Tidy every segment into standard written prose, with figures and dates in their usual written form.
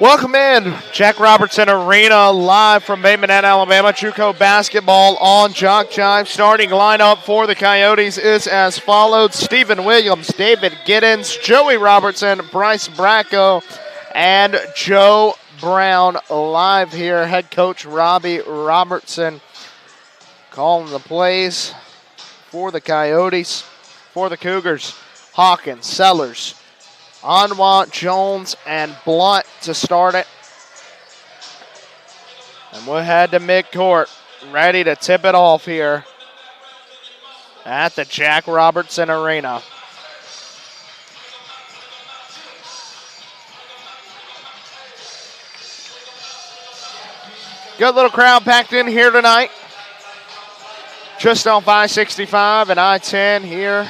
Welcome in, Jack Robertson Arena, live from Bay Minette, Alabama. JUCO basketball on JockJive. Starting lineup for the Coyotes is as follows: Stephen Williams, David Giddens, Joey Robertson, Bryce Bracco, and Joe Brown. Live here, head coach Robbie Robertson calling the plays for the Coyotes. For the Cougars, Hawkins, Sellers, Anwar, Jones, and Blunt to start it. And we'll head to midcourt, ready to tip it off here at the Jack Robertson Arena. Good little crowd packed in here tonight. Just off I-65 and I-10 here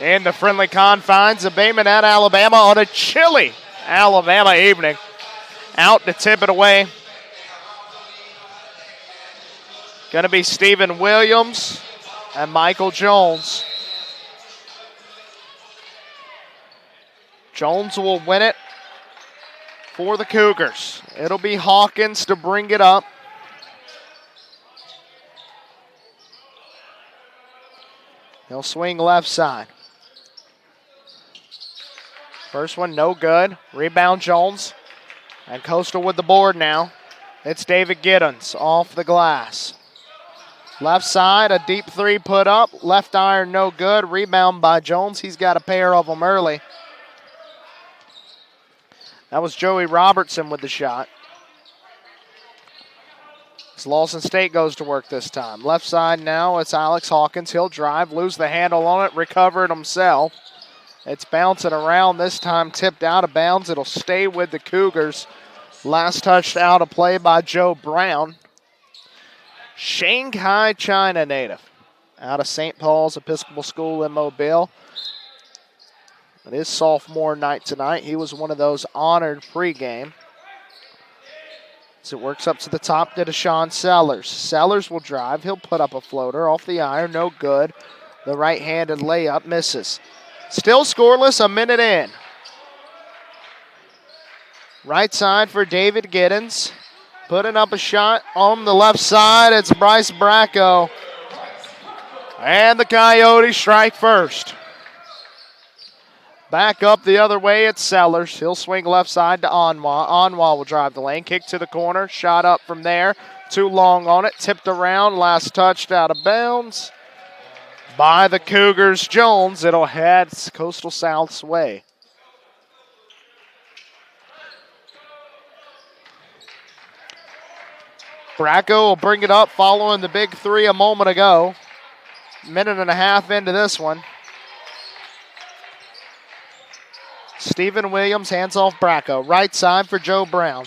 in the friendly confines of Bay Minette, Alabama on a chilly Alabama evening. Out to tip it away. Going to be Stephen Williams and Michael Jones. Jones will win it for the Cougars. It'll be Hawkins to bring it up. He'll swing left side. First one, no good. Rebound, Jones. And Coastal with the board now. It's David Giddens off the glass. Left side, a deep three put up. Left iron, no good. Rebound by Jones. He's got a pair of them early. That was Joey Robertson with the shot. As Lawson State goes to work this time. Left side now, it's Alex Hawkins. He'll drive, lose the handle on it, recover it himself. It's bouncing around this time, tipped out of bounds. It'll stay with the Cougars. Last touch out of play by Joe Brown. Shanghai, China native. Out of St. Paul's Episcopal School in Mobile. It is sophomore night tonight. He was one of those honored pregame. As it works up to the top to Deshaun Sellers. Sellers will drive. He'll put up a floater off the iron. No good. The right-handed layup misses. Still scoreless, a minute in. Right side for David Giddens. Putting up a shot on the left side. It's Bryce Bracco. And the Coyotes strike first. Back up the other way, it's Sellers. He'll swing left side to Anwar. Anwar will drive the lane. Kick to the corner. Shot up from there. Too long on it. Tipped around. Last touched out of bounds by the Cougars. Jones. It'll head Coastal South's way. Bracco will bring it up following the big three a moment ago. Minute and a half into this one. Stephen Williams hands off Bracco. Right side for Joe Brown.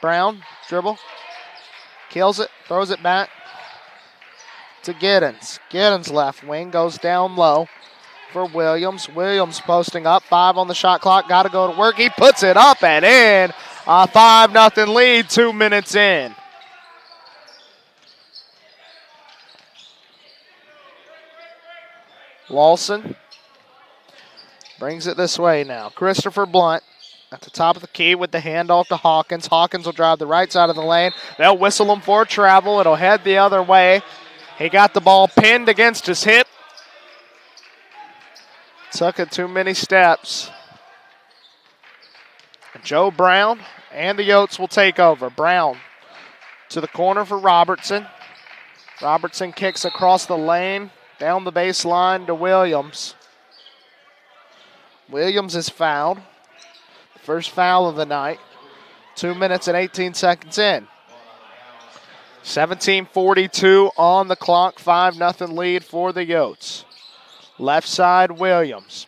Brown, dribble. Kills it, throws it back to Giddens. Giddens left wing, goes down low for Williams. Williams posting up, 5 on the shot clock, got to go to work. He puts it up and in. A 5-0 lead, 2 minutes in. Lawson brings it this way now. Christopher Blunt at the top of the key with the handoff to Hawkins. Hawkins will drive the right side of the lane. They'll whistle him for travel. It'll head the other way. He got the ball pinned against his hip. Took it too many steps. Joe Brown and the Yotes will take over. Brown to the corner for Robertson. Robertson kicks across the lane, down the baseline to Williams. Williams is fouled. First foul of the night. 2 minutes and 18 seconds in. 17:42 on the clock. 5-0 lead for the Yotes. Left side, Williams.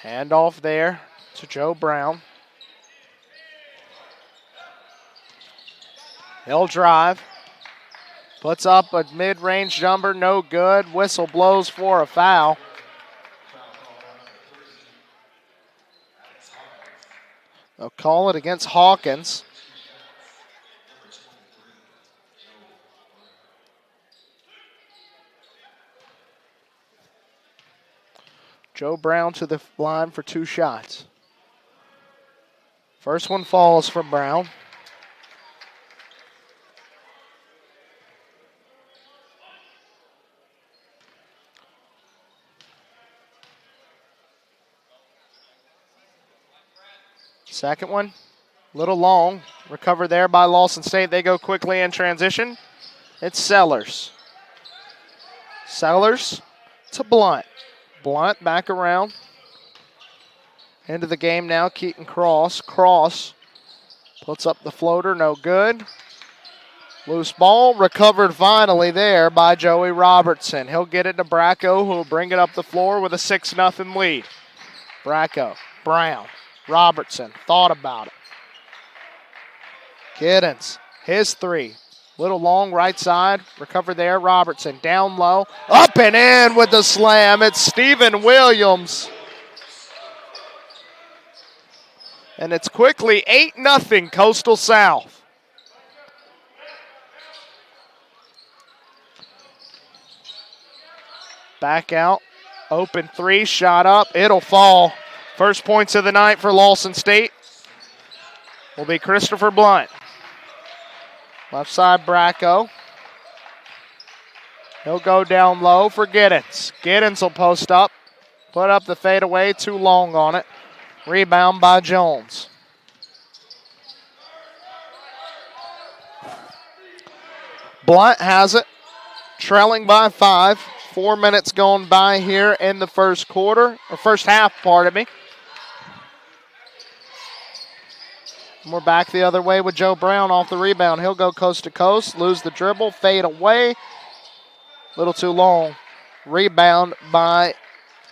Handoff there to Joe Brown. He'll drive. Puts up a mid-range jumper, no good. Whistle blows for a foul. They'll call it against Hawkins. Joe Brown to the line for 2 shots. First one falls for Brown. Second one, little long. Recovered there by Lawson State. They go quickly in transition. It's Sellers. Sellers to Blunt. Blunt back around. Into the game now, Keaton Cross. Cross puts up the floater, no good. Loose ball, recovered finally there by Joey Robertson. He'll get it to Bracco, who will bring it up the floor with a 6-0 lead. Bracco, Brown, Robertson, thought about it. Giddens, his 3. Little long right side, recovered there, Robertson, down low, up and in with the slam. It's Stephen Williams. And it's quickly 8-0 Coastal South. Back out, open 3, shot up, it'll fall. First points of the night for Lawson State will be Christopher Blunt. Left side, Bracco. He'll go down low for Giddens. Giddens will post up, put up the fadeaway, too long on it. Rebound by Jones. Blunt has it, trailing by 5. 4 minutes gone by here in the first quarter, or first half, pardon me. We're back the other way with Joe Brown off the rebound. He'll go coast to coast, lose the dribble, fade away. Little too long. Rebound by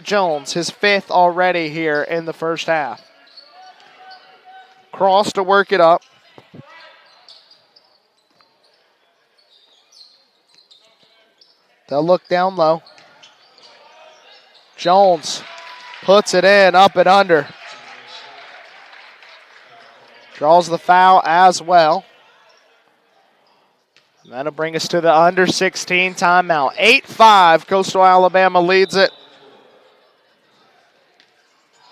Jones, his 5th already here in the first half. Cross to work it up. They'll look down low. Jones puts it in, up and under. Draws the foul as well. And that'll bring us to the under 16 timeout. 8-5, Coastal Alabama leads it.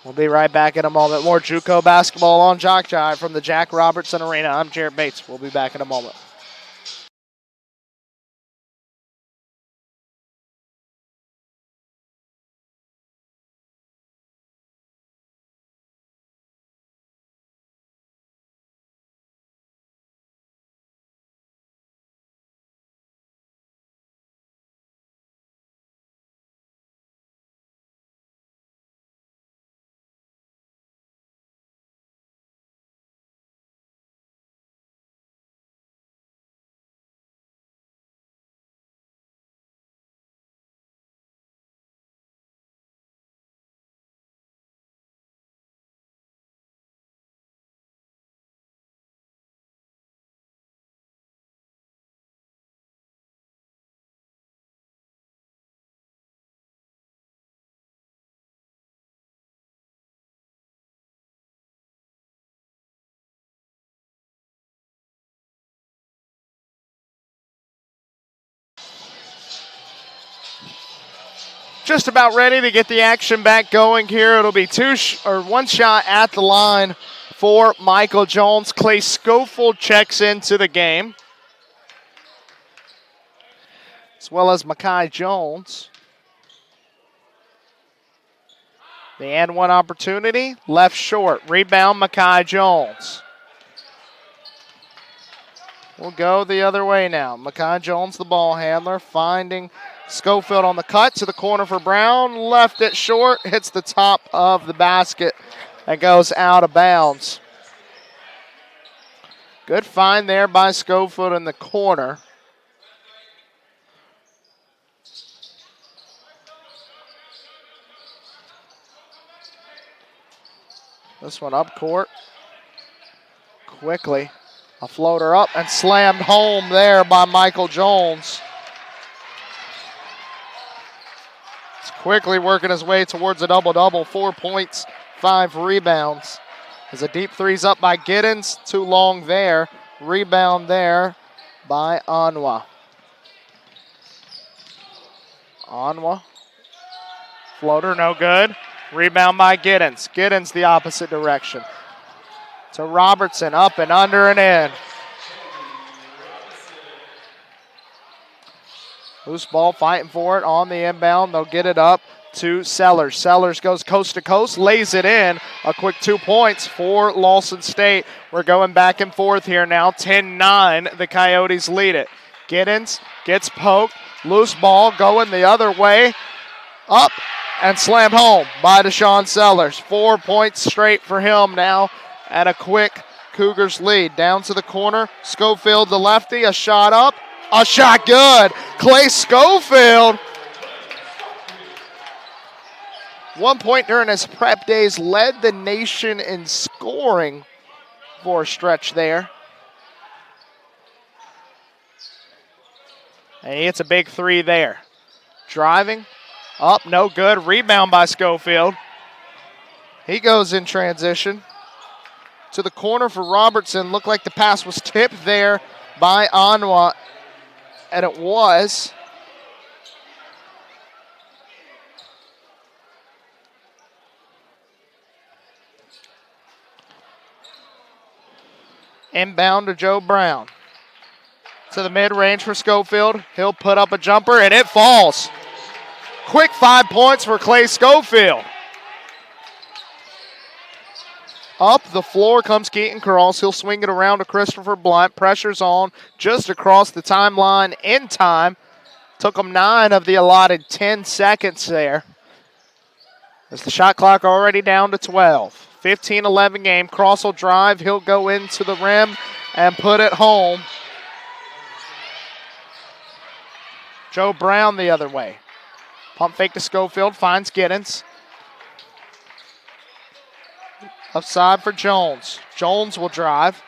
We'll be right back in a moment. More JUCO basketball on JockJive from the Jack Robertson Arena. I'm Jared Bates. We'll be back in a moment. Just about ready to get the action back going here. It'll be 1 shot at the line for Michael Jones. Clay Schofield checks into the game, as well as Makai Jones. The and 1 opportunity, left short. Rebound, Makai Jones. We'll go the other way now. Makai Jones, the ball handler, finding Schofield on the cut to the corner for Brown. Left it short, hits the top of the basket and goes out of bounds. Good find there by Schofield in the corner. This one up court. Quickly, a floater up and slammed home there by Michael Jones. Quickly working his way towards a double-double. 4 points, 5 rebounds. As a deep 3's up by Giddens. Too long there. Rebound there by Anwa. Anwa Floater, no good. Rebound by Giddens. Giddens the opposite direction. To Robertson, up and under and in. Loose ball, fighting for it on the inbound. They'll get it up to Sellers. Sellers goes coast to coast, lays it in. A quick 2 points for Lawson State. We're going back and forth here now. 10-9, the Coyotes lead it. Giddens gets poked. Loose ball going the other way. Up and slammed home by Deshaun Sellers. 4 points straight for him now at a quick Cougars lead. Down to the corner. Schofield, the lefty, a shot up. A shot good. Clay Schofield. 1 point during his prep days, led the nation in scoring for a stretch there. And he hits a big three there. Driving, up, no good. Rebound by Schofield. He goes in transition. To the corner for Robertson. Looked like the pass was tipped there by Anwa. And it was. Inbound to Joe Brown. To the mid-range for Schofield. He'll put up a jumper, and it falls. Quick 5 points for Clay Schofield. Up the floor comes Keaton Cross. He'll swing it around to Christopher Blunt. Pressure's on just across the timeline in time. Took him 9 of the allotted 10 seconds there. As the shot clock already down to 12. 15-11 game. Cross will drive. He'll go into the rim and put it home. Joe Brown the other way. Pump fake to Schofield. Finds Giddens. Upside for Jones. Jones will drive.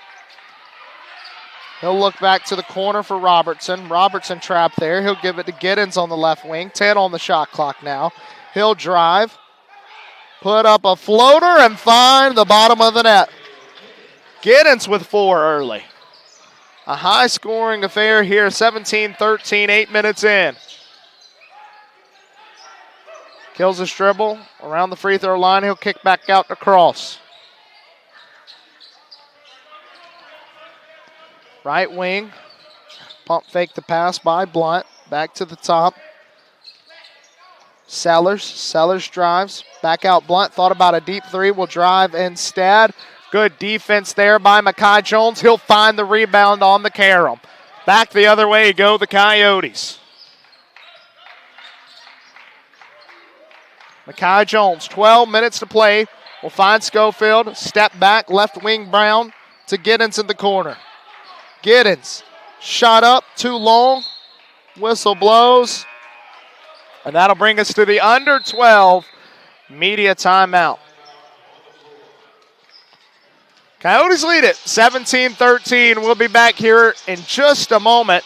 He'll look back to the corner for Robertson. Robertson trapped there. He'll give it to Giddens on the left wing. 10 on the shot clock now. He'll drive. Put up a floater and find the bottom of the net. Giddens with 4 early. A high-scoring affair here. 17-13, 8 minutes in. Kills his dribble. Around the free throw line. He'll kick back out to Cross. Right wing, pump fake the pass by Blunt. Back to the top. Sellers drives. Back out Blunt. Thought about a deep three. Will drive instead. Good defense there by Mekhi Jones. He'll find the rebound on the carom. Back the other way go the Coyotes. Mekhi Jones, 12 minutes to play. Will find Schofield. Step back, left wing Brown to Giddens in the corner. Giddens, shot up, too long. Whistle blows. And that'll bring us to the under 12 media timeout. Coyotes lead it, 17-13. We'll be back here in just a moment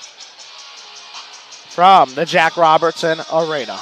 from the Jack Robertson Arena.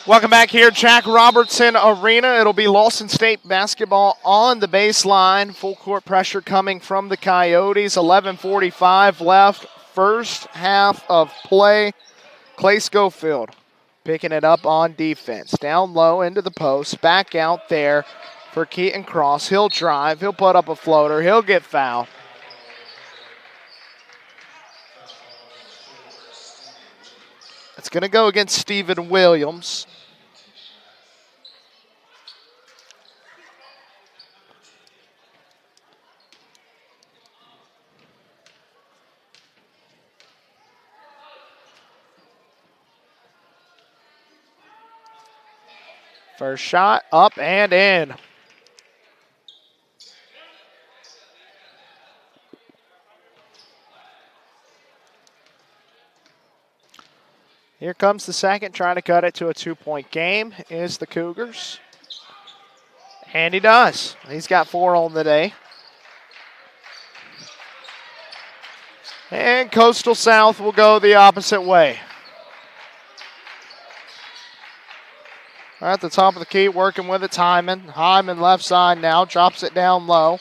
Welcome back here, Jack Robertson Arena. It'll be Lawson State basketball on the baseline. Full court pressure coming from the Coyotes. 11:45 left, first half of play. Clay Schofield picking it up on defense. Down low into the post, back out there for Keaton Cross. He'll drive, he'll put up a floater, he'll get fouled. It's going to go against Stephen Williams. First shot, up and in. Here comes the second, trying to cut it to a 2-point game is the Cougars. And he does. He's got 4 on the day. And Coastal South will go the opposite way. At the top of the key, working with it, Hyman. Hyman left side now, drops it down low.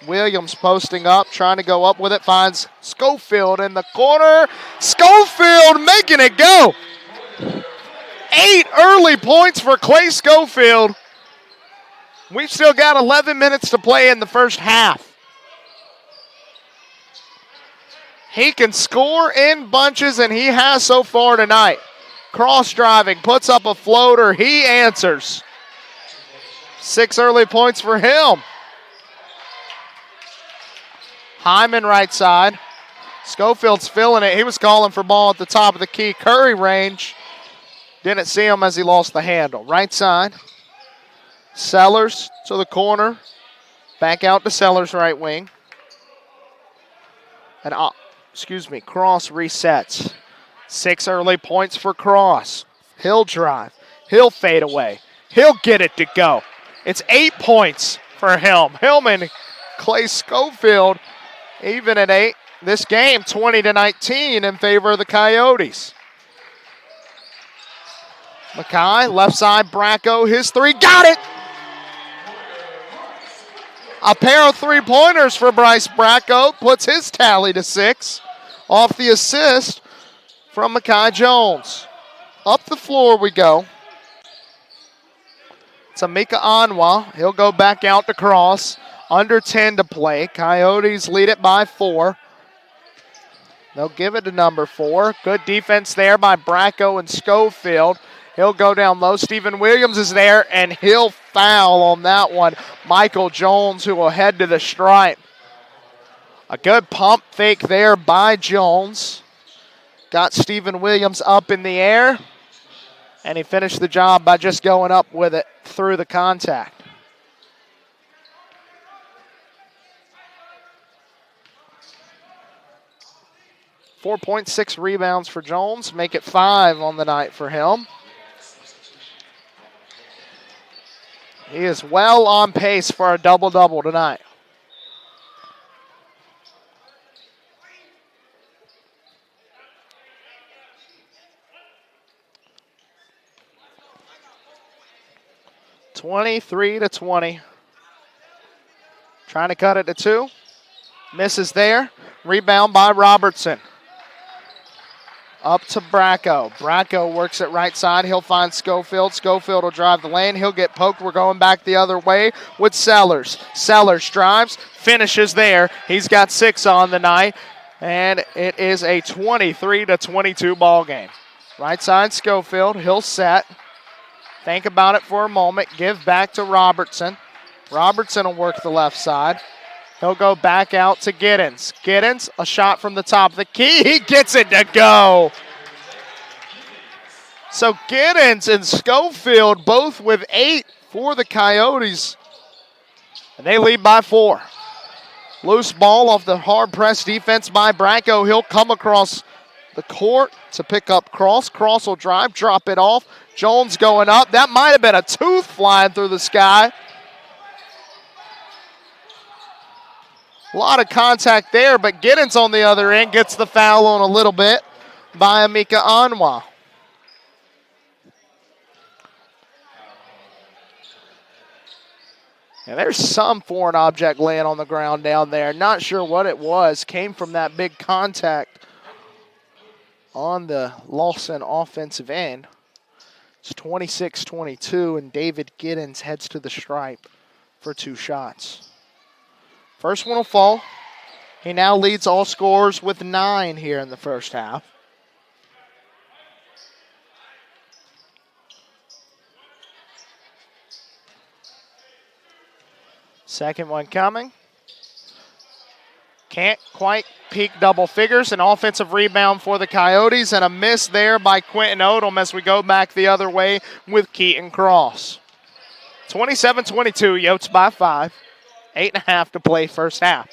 Williams posting up, trying to go up with it, finds Schofield in the corner. Schofield making it go. 8 early points for Clay Schofield. We've still got 11 minutes to play in the first half. He can score in bunches, and he has so far tonight. Cross driving, puts up a floater. He answers. 6 early points for him. Hyman right side. Schofield's feeling it. He was calling for ball at the top of the key. Curry range. Didn't see him as he lost the handle. Right side. Sellers to the corner. Back out to Sellers right wing. And Cross resets. 6 early points for Cross. He'll drive. He'll fade away. He'll get it to go. It's 8 points for him. Hillman, Clay Schofield, even at 8. This game, 20-19 in favor of the Coyotes. Mackay, left side, Bracco, his 3, got it! A pair of 3-pointers for Bryce Bracco, puts his tally to 6. Off the assist from Mackay Jones. Up the floor we go. It's Amika Anwa. He'll go back out to Cross. Under 10 to play. Coyotes lead it by 4. They'll give it to number 4. Good defense there by Bracco and Schofield. He'll go down low. Stephen Williams is there, and he'll foul on that one. Michael Jones, who will head to the stripe. A good pump fake there by Jones. Got Stephen Williams up in the air, and he finished the job by just going up with it through the contact. .6 rebounds for Jones, make it 5 on the night for him. He is well on pace for a double-double tonight. (23-20). Trying to cut it to 2. Misses there. Rebound by Robertson. Up to Bracco. Bracco works it right side. He'll find Schofield. Schofield will drive the lane. He'll get poked. We're going back the other way with Sellers. Sellers drives, finishes there. He's got 6 on the night, and it is a 23-22 ball game. Right side Schofield. He'll set. Think about it for a moment. Give back to Robertson. Robertson will work the left side. He'll go back out to Giddens. Giddens, a shot from the top of the key. He gets it to go. So Giddens and Schofield both with 8 for the Coyotes. And they lead by 4. Loose ball off the hard press defense by Bracco. He'll come across the court to pick up Cross. Cross will drive, drop it off. Jones going up. That might have been a tooth flying through the sky. A lot of contact there, but Giddens on the other end gets the foul on a little bit by Amika Anwa. And there's some foreign object laying on the ground down there. Not sure what it was. Came from that big contact on the Lawson offensive end. It's 26-22, and David Giddens heads to the stripe for 2 shots. First one will fall. He now leads all scorers with 9 here in the first half. Second one coming. Can't quite peak double figures. An offensive rebound for the Coyotes and a miss there by Quentin Odom as we go back the other way with Keaton Cross. 27-22, Yotes by 5. 8.5 to play first half.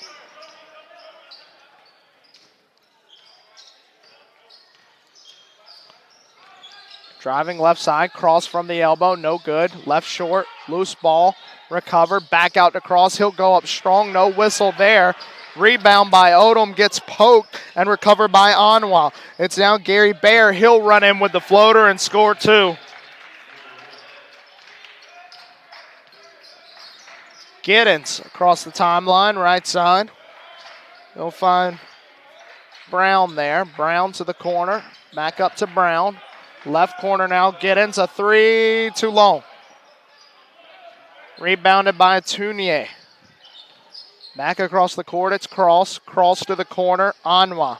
Driving left side, cross from the elbow, no good. Left short, loose ball, recover, back out to Cross. He'll go up strong, no whistle there. Rebound by Odom, gets poked and recovered by Anwa. It's now Gary Baer. He'll run in with the floater and score 2. Giddens across the timeline, right side. He'll find Brown there. Brown to the corner, back up to Brown. Left corner now, Giddens, a 3, too long. Rebounded by Tunier. Back across the court, it's Cross. Cross to the corner, Anwa.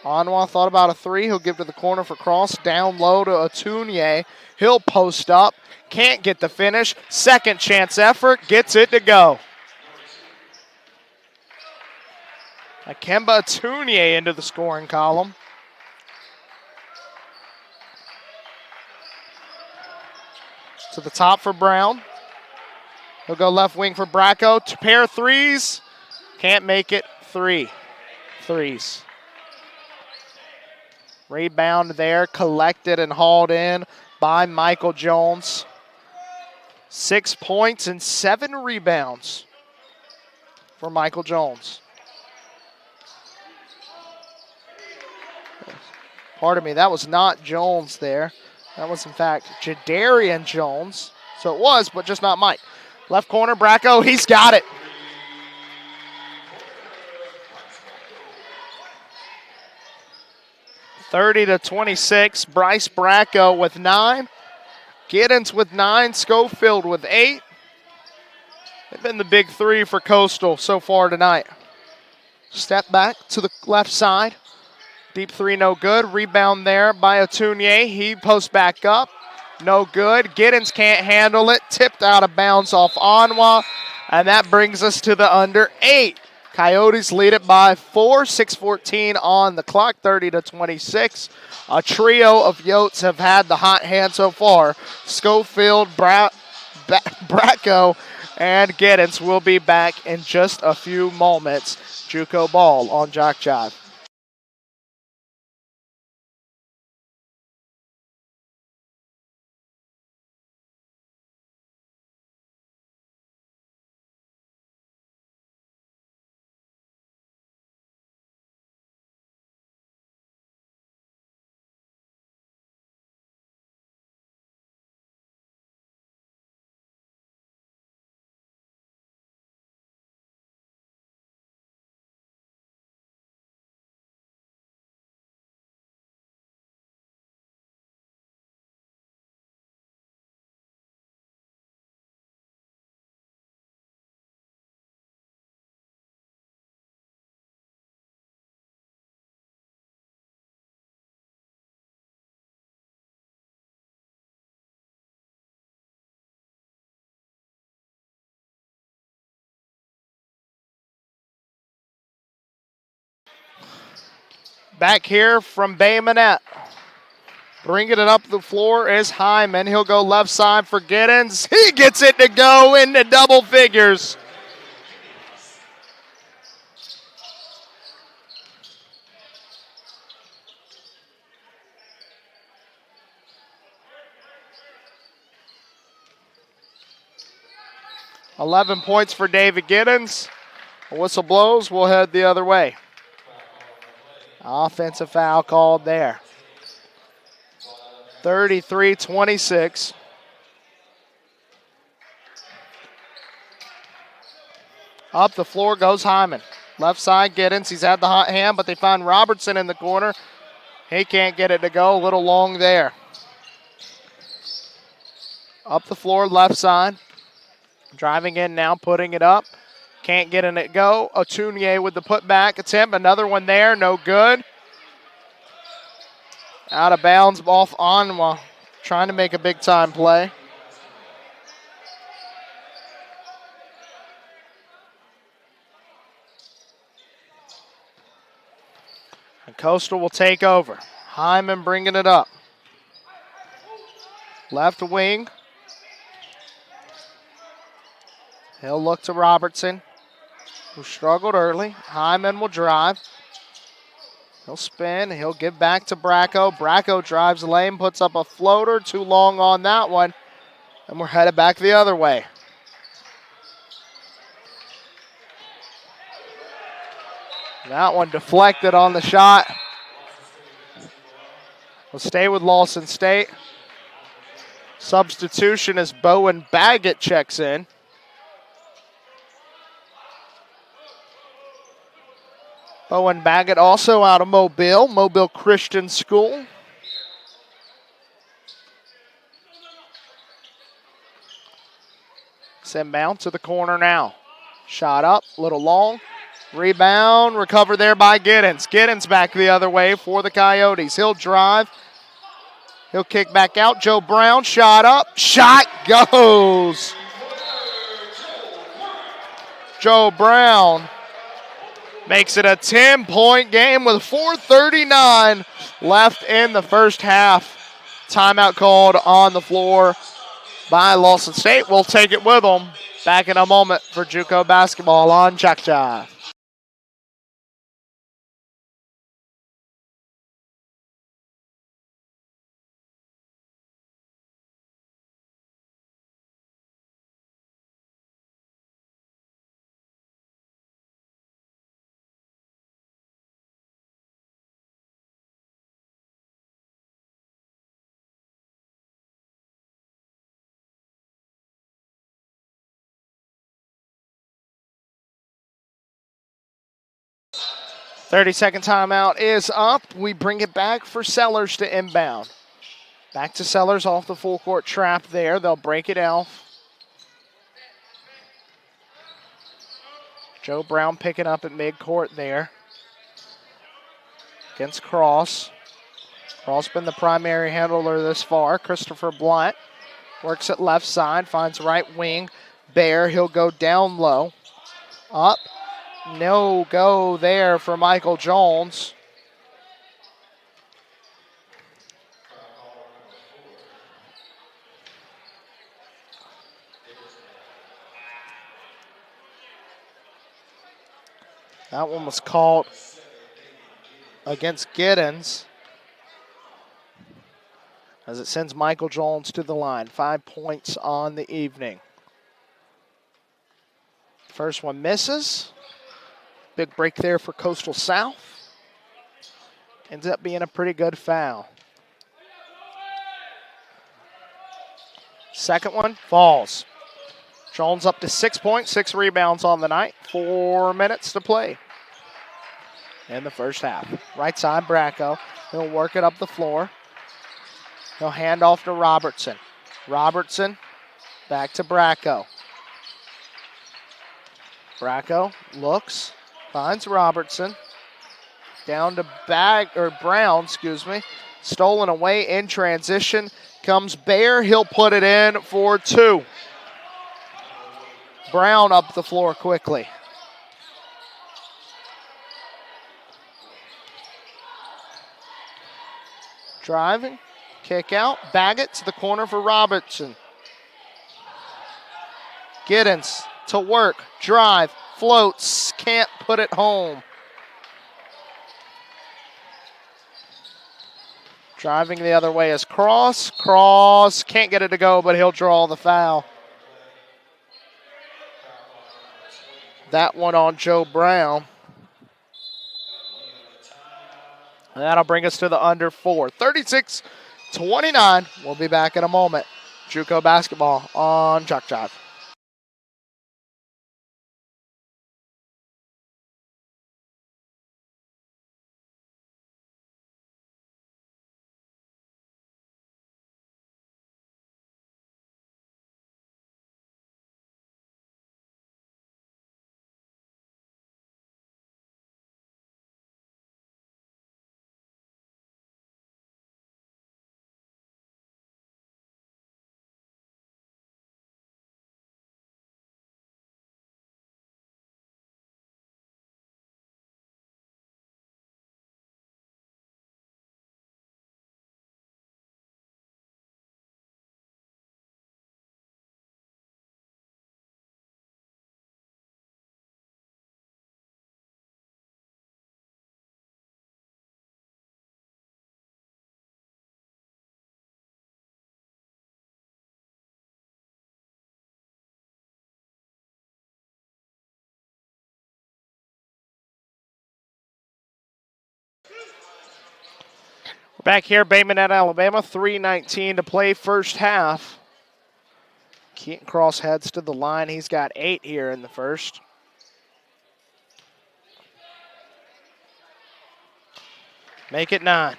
Anwa thought about a 3. He'll give to the corner for Cross. Down low to Atunier. He'll post up. Can't get the finish. Second chance effort. Gets it to go. Akemba Atunier into the scoring column. To the top for Brown. He'll go left wing for Bracco. Pair of threes. Can't make it. 3 threes. Rebound there. Collected and hauled in by Michael Jones. 6 points and 7 rebounds for Michael Jones. Pardon me, that was not Jones there. That was, in fact, Jadarian Jones. So it was, but just not Mike. Left corner, Bracco, he's got it. (30-26). Bryce Bracco with 9. Giddens with 9. Schofield with 8. They've been the big 3 for Coastal so far tonight. Step back to the left side. Deep 3, no good. Rebound there by Atunier. He posts back up. No good. Giddens can't handle it. Tipped out of bounds off Anwa. And that brings us to the under 8. Coyotes lead it by 4. 6:14 on the clock. 30-26. A trio of Yotes have had the hot hand so far. Schofield, Bracco, and Giddens will be back in just a few moments. JUCO ball on JockJive. Back here from Bay Minette. Bringing it up the floor is Hyman. He'll go left side for Giddens. He gets it to go into double figures. $11 points for David Giddens. A whistle blows. We'll head the other way. Offensive foul called there. 33-26. Up the floor goes Hyman. Left side, Giddens. He's had the hot hand, but they find Robertson in the corner. He can't get it to go. A little long there. Up the floor, left side. Driving in now, putting it up. Can't get in it go. Atunier with the putback attempt. Another one there, no good. Out of bounds off Anwa. Trying to make a big time play. And Coastal will take over. Hyman bringing it up. Left wing. He'll look to Robertson, who struggled early. Hyman will drive. He'll spin. He'll give back to Bracco. Bracco drives lane, puts up a floater. Too long on that one. And we're headed back the other way. That one deflected on the shot. We'll stay with Lawson State. Substitution as Bowen Baggett checks in. Bowen Baggett also out of Mobile Christian School. Inbound to the corner now. Shot up, a little long. Rebound, recovered there by Giddens. Giddens back the other way for the Coyotes. He'll drive. He'll kick back out. Joe Brown, shot up. Shot goes. Joe Brown makes it a 10-point game with 4:39 left in the first half. Timeout called on the floor by Lawson State. We'll take it with them. Back in a moment for JUCO basketball on JockJive. Thirty-second timeout is up. We bring it back for Sellers to inbound. Back to Sellers off the full court trap there. They'll break it out. Joe Brown picking up at midcourt there. Against Cross. Cross been the primary handler this far. Christopher Blunt works at left side, finds right wing. Bear, he'll go down low. Up. No go there for Michael Jones. That one was called against Giddens as it sends Michael Jones to the line. 5 points on the evening. First one misses. Big break there for Coastal South. Ends up being a pretty good foul. Second one falls. Jones up to 6 points, 6 rebounds on the night. 4 minutes to play in the first half. Right side, Bracco. He'll work it up the floor. He'll hand off to Robertson. Robertson back to Bracco. Bracco looks, finds Robertson. Down to Brown, Stolen away in transition. Comes Bear, he'll put it in for 2. Brown up the floor quickly. Driving, kick out, Baggett to the corner for Robertson. Giddens to work, drive, floats, can't put it home. Driving the other way is Cross. Cross can't get it to go, but he'll draw the foul. That one on Joe Brown. And that'll bring us to the under 4. 36-29. We'll be back in a moment. JUCO basketball on JockJive. Back here, Bayman at Alabama, 3:19 to play first half. Keaton Cross heads to the line. He's got 8 here in the first. Make it 9.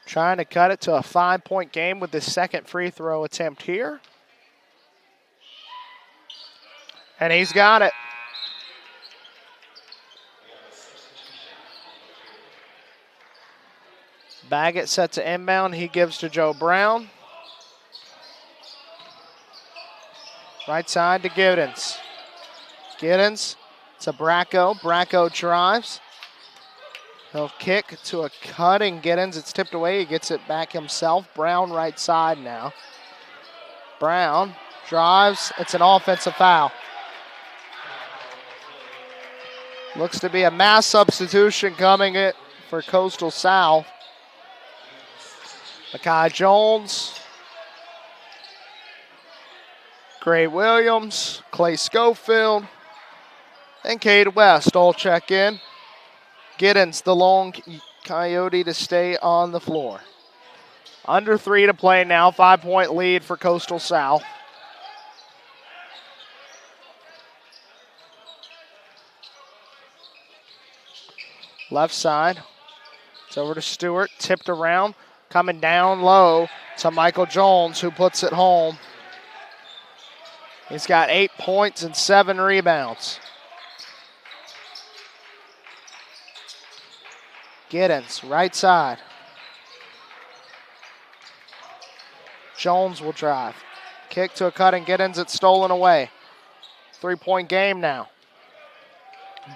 Trying to cut it to a 5-point game with the second free throw attempt here. And he's got it. Baggett set to inbound. He gives to Joe Brown. Right side to Giddens. Giddens to Bracco. Bracco drives. He'll kick to a cutting Giddens. It's tipped away. He gets it back himself. Brown right side now. Brown drives. It's an offensive foul. Looks to be a mass substitution coming in for Coastal South. Makai Jones, Gray Williams, Clay Schofield, and Cade West all check in. Giddens, the lone Coyote, to stay on the floor. Under 3 to play now, 5-point lead for Coastal South. Left side, it's over to Stewart, tipped around, coming down low to Michael Jones, who puts it home. He's got 8 points and 7 rebounds. Giddens, right side. Jones will drive. Kick to a cutting Giddens, it's stolen away. 3-point game now.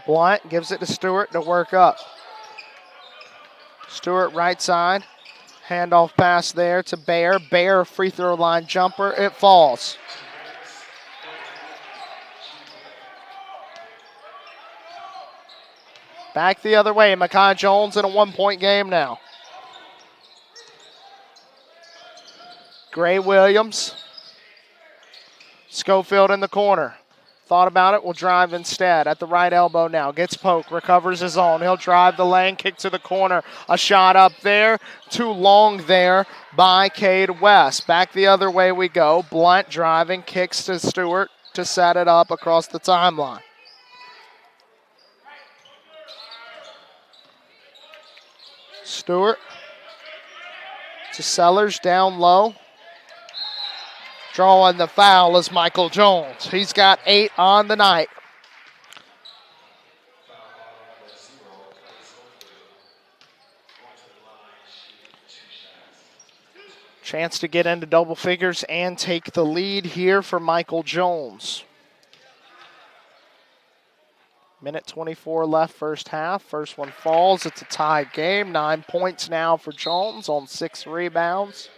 Blunt gives it to Stewart to work up. Stewart right side. Handoff pass there to Bear. Bear free throw line jumper. It falls. Back the other way. Makai Jones in a 1-point game now. Gray Williams. Schofield in the corner. Thought about it, will drive instead at the right elbow now. Gets poked, recovers his own. He'll drive the lane, kick to the corner. A shot up there, too long there by Cade West. Back the other way we go. Blunt driving, kicks to Stewart to set it up across the timeline. Stewart to Sellers down low. Drawing the foul is Michael Jones. He's got 8 on the night. Chance to get into double figures and take the lead here for Michael Jones. Minute 24 left first half. First one falls. It's a tie game. 9 points now for Jones on 6 rebounds.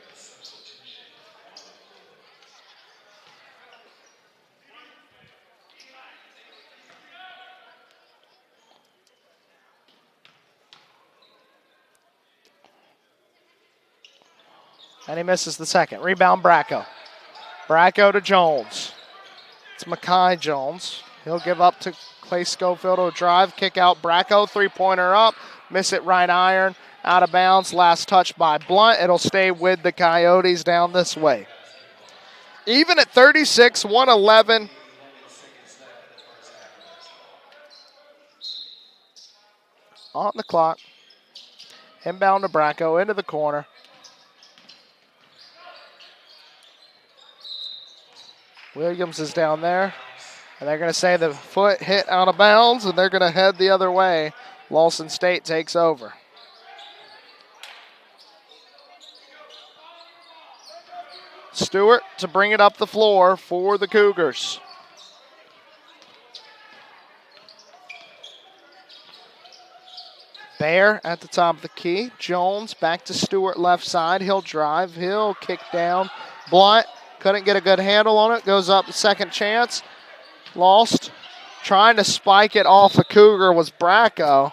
And he misses the second. Rebound, Bracco. Bracco to Jones. It's Makai Jones. He'll give up to Clay Schofield to drive. Kick out Bracco. 3-pointer up. Miss it right iron. Out of bounds. Last touch by Blunt. It'll stay with the Coyotes down this way. Even at 36, 111. On the clock. Inbound to Bracco into the corner. Williams is down there, and they're going to say the foot hit out of bounds, and they're going to head the other way. Lawson State takes over. Stewart to bring it up the floor for the Cougars. Bear at the top of the key. Jones back to Stewart left side. He'll drive. He'll kick down. Blunt. Couldn't get a good handle on it. Goes up, second chance. Lost. Trying to spike it off a Cougar was Bracco.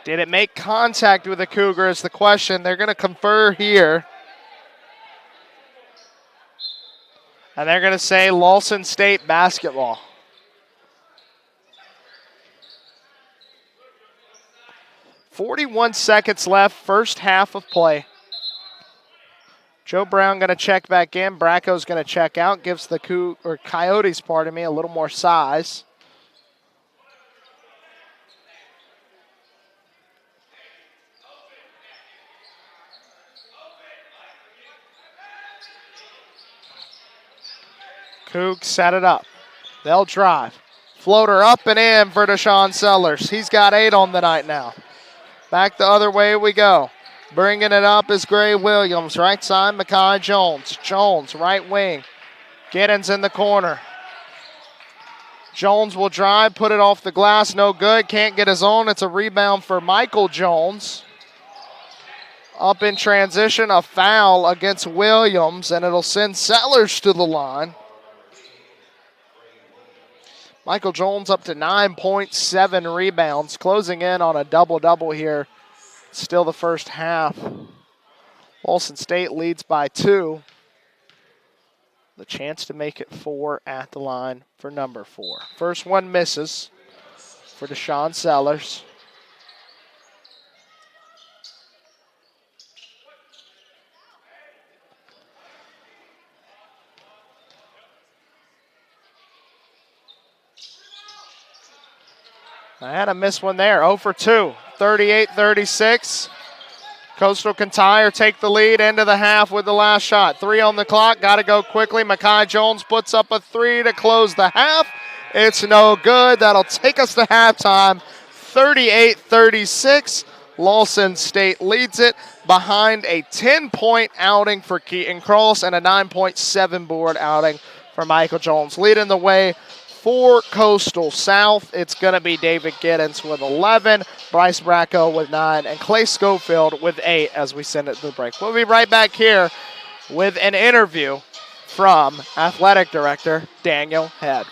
Did it make contact with the Cougar is the question. They're going to confer here. And they're going to say Lawson State basketball. .41 left, first half of play. Joe Brown going to check back in. Bracco's going to check out. Gives the Coyotes, a little more size. Cougs set it up. They'll drive. Floater up and in for Deshaun Sellers. He's got 8 on the night now. Back the other way we go. Bringing it up is Gray Williams. Right side, Makai Jones. Jones, right wing. Giddens in the corner. Jones will drive, put it off the glass. No good. Can't get his own. It's a rebound for Michael Jones. Up in transition, a foul against Williams, and it'll send Sellers to the line. Michael Jones up to 9.7 rebounds, closing in on a double-double here. Still the first half. Lawson State leads by 2. The chance to make it 4 at the line for number 4. First one misses for Deshaun Sellers. I had a miss one there, 0 for 2, 38-36. Coastal Kintyre take the lead into the half with the last shot. 3 on the clock, got to go quickly. Makai Jones puts up a 3 to close the half. It's no good. That'll take us to halftime, 38-36. Lawson State leads it behind a 10-point outing for Keaton Cross and a 9.7 board outing for Michael Jones. Leading the way for Coastal South, it's going to be David Giddens with 11, Bryce Bracco with 9, and Clay Schofield with 8 as we send it to the break. We'll be right back here with an interview from Athletic Director Daniel Head.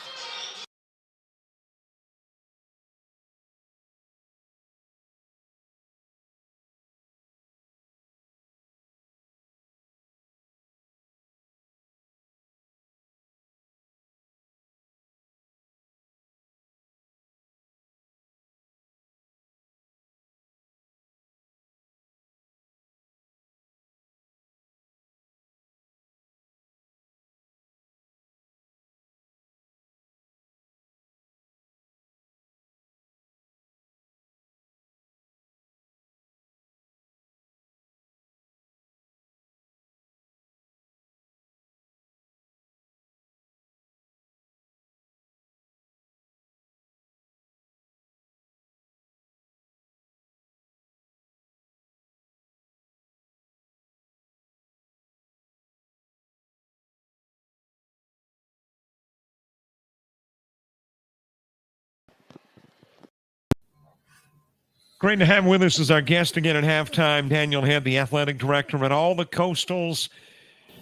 Great to have with us as our guest again at halftime, Daniel Head, the athletic director at all the Coastals.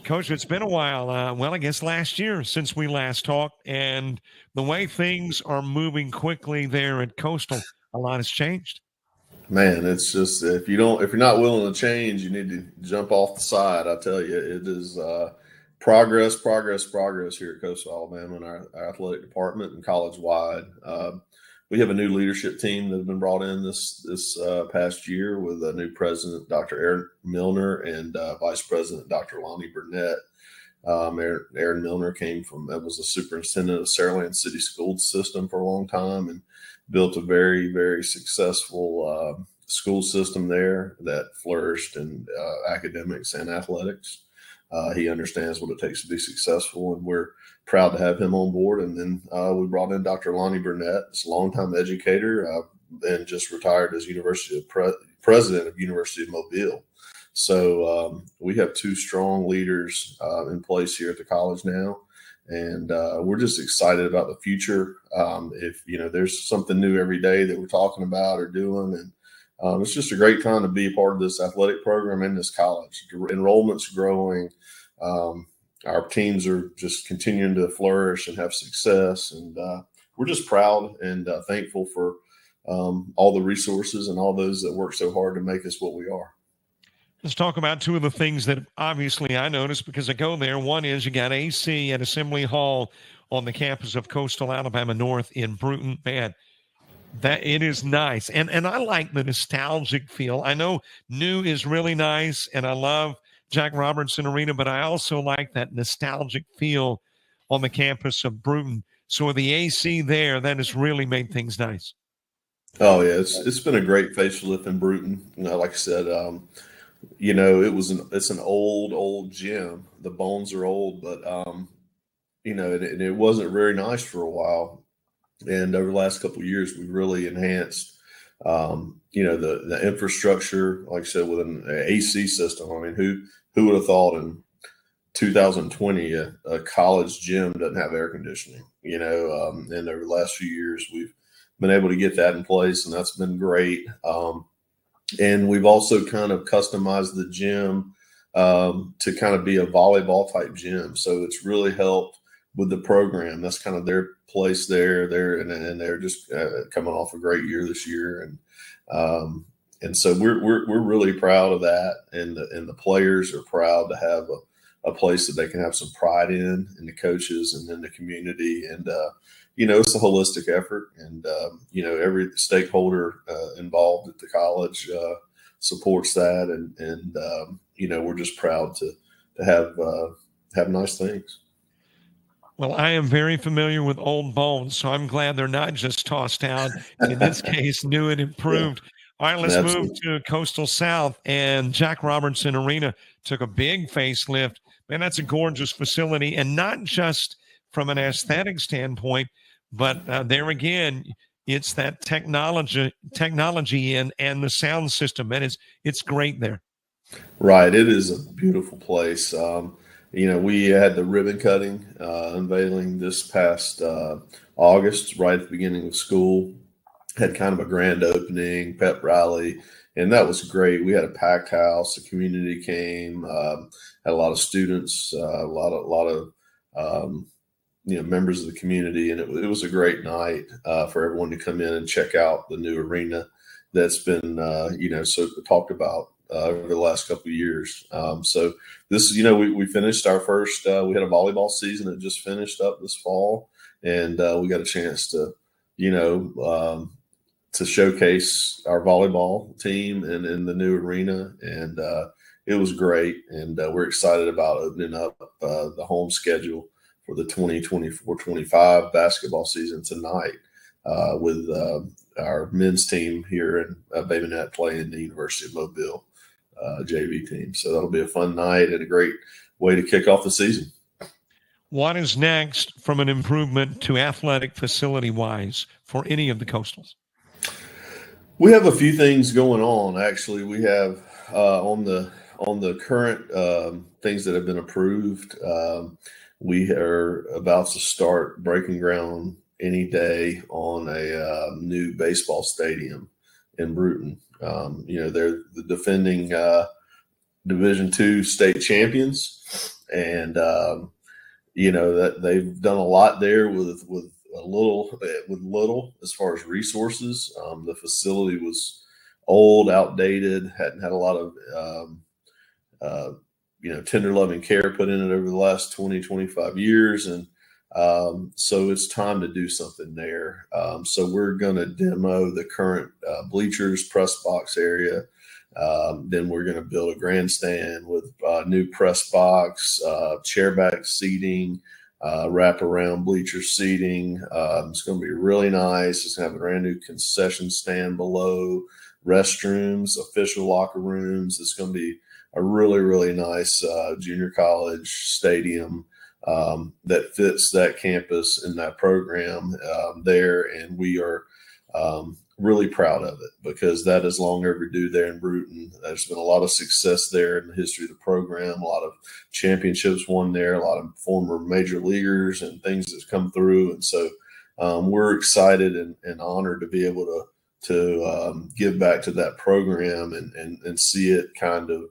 Coach, it's been a while. I guess last year since we last talked, and the way things are moving quickly there at Coastal, a lot has changed. Man, it's just if you're not willing to change, you need to jump off the side. I tell you, it is progress here at Coastal Alabama and our athletic department and college wide. We have a new leadership team that has been brought in this past year with a new president, Dr. Aaron Milner, and vice president, Dr. Lonnie Burnett. Aaron Milner was the superintendent of Saraland City School System for a long time and built a very, very successful school system there that flourished in academics and athletics. He understands what it takes to be successful, and we're proud to have him on board. And then we brought in Dr. Lonnie Burnett, a longtime educator, and just retired as president of University of Mobile. So we have 2 strong leaders in place here at the college now, and we're just excited about the future. If there's something new every day that we're talking about or doing, and it's just a great time to be a part of this athletic program in this college. Enrollment's growing. Our teams are just continuing to flourish and have success, and we're just proud and thankful for all the resources and all those that work so hard to make us what we are. Let's talk about two of the things that obviously I noticed because I go there. One is you got AC at Assembly Hall on the campus of Coastal Alabama North in Bruton. Man, that it is nice. And I like the nostalgic feel. I know new is really nice, and I love Jack Robertson Arena, but I also like that nostalgic feel on the campus of Bruton. So with the AC there, that has really made things nice. Oh yeah, it's been a great facelift in Bruton. Like I said, it's an old gym. The bones are old, but it wasn't very nice for a while. And over the last couple of years, we've really enhanced, the infrastructure. Like I said, with an AC system. I mean, who would have thought in 2020 a college gym doesn't have air conditioning? And over the last few years, we've been able to get that in place, and that's been great. And we've also kind of customized the gym to kind of be a volleyball type gym. So it's really helped with the program. That's kind of their place there. And they're just coming off a great year this year. And so we're really proud of that. And the players are proud to have a place that they can have some pride in the coaches and in the community. And, it's a holistic effort, and every stakeholder involved at the college supports that, and we're just proud to have nice things. Well, I am very familiar with old bones, so I'm glad they're not just tossed out. In this case, new and improved. Yeah. All right, let's move to Coastal South, and Jack Robertson Arena took a big facelift. Man, that's a gorgeous facility, and not just from an aesthetic standpoint, but there again, it's that technology and the sound system, and it's great there. Right, it is a beautiful place. We had the ribbon cutting unveiling this past August, right at the beginning of school. Had kind of a grand opening, pep rally, and that was great. We had a packed house. The community came, had a lot of students, a lot of members of the community, and it was a great night for everyone to come in and check out the new arena that's been so talked about over the last couple of years. So this is we finished our first. We had a volleyball season that just finished up this fall, and we got a chance to to showcase our volleyball team in the new arena, and it was great. And we're excited about opening up the home schedule for the 2024-25 basketball season tonight with our men's team here in Bay Minette playing the University of Mobile JV team. So that'll be a fun night and a great way to kick off the season. What is next from an improvement to athletic facility-wise for any of the Coastals? We have a few things going on. Actually, we have on the current things that have been approved. We are about to start breaking ground any day on a new baseball stadium in Bruton. They're the defending Division II state champions, and that they've done a lot there with little as far as resources. The facility was old, outdated, hadn't had a lot of tender loving care put in it over the last 20-25 years, and so it's time to do something there. So we're going to demo the current bleachers, press box area. Then we're going to build a grandstand with new press box, chairback seating, wraparound bleacher seating. It's going to be really nice. It's going to have a brand new concession stand below, restrooms, official locker rooms. It's going to be a really, really nice junior college stadium that fits that campus and that program there. And we are really proud of it because that is long overdue there in Bruton. There's been a lot of success there in the history of the program, a lot of championships won there, a lot of former major leaguers and things that's come through. And so we're excited and honored to be able to give back to that program and see it kind of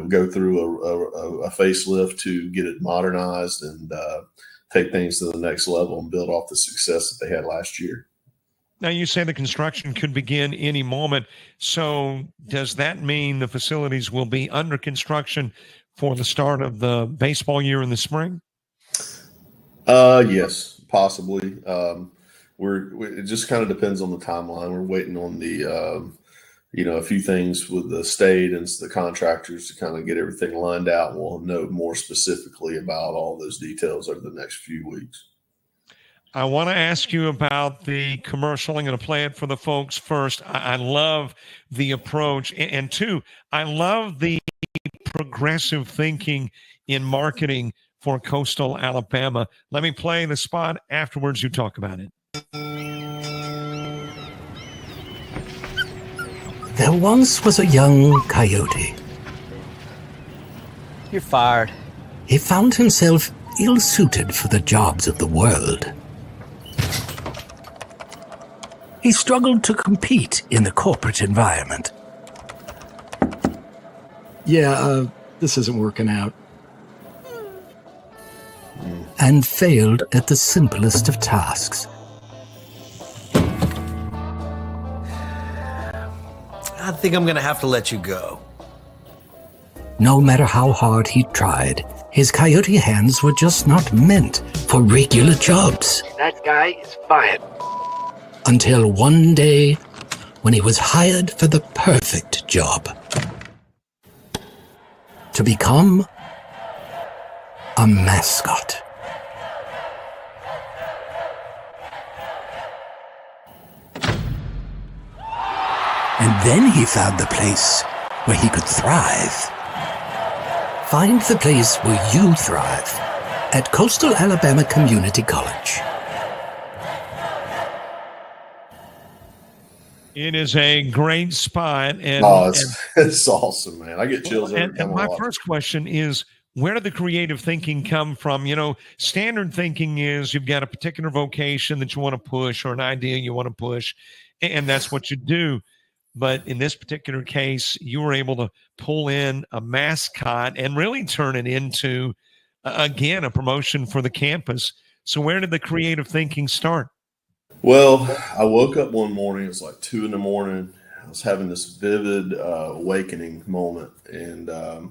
go through a facelift to get it modernized and take things to the next level and build off the success that they had last year. Now, you say the construction could begin any moment. So does that mean the facilities will be under construction for the start of the baseball year in the spring? Yes, possibly. It just kind of depends on the timeline. We're waiting on a few things with the state and the contractors to kind of get everything lined out. We'll know more specifically about all those details over the next few weeks. I want to ask you about the commercial. I'm going to play it for the folks first. I love the approach. And two, I love the progressive thinking in marketing for Coastal Alabama. Let me play the spot. Afterwards, you talk about it. There once was a young coyote. You're fired. He found himself ill-suited for the jobs of the world. He struggled to compete in the corporate environment. Yeah, this isn't working out. And failed at the simplest of tasks. I think I'm going to have to let you go. No matter how hard he tried, his coyote hands were just not meant for regular jobs. That guy is fired. Until one day, when he was hired for the perfect job. To become a mascot. And then he found the place where he could thrive. Find the place where you thrive at Coastal Alabama Community College. It is a great spot. And, it's awesome, man. I get chills every time. And my first question is, where did the creative thinking come from? Standard thinking is you've got a particular vocation that you want to push or an idea you want to push, and that's what you do. But in this particular case, you were able to pull in a mascot and really turn it into, again, a promotion for the campus. So where did the creative thinking start? Well, I woke up one morning. It was like 2 a.m. I was having this vivid awakening moment. And I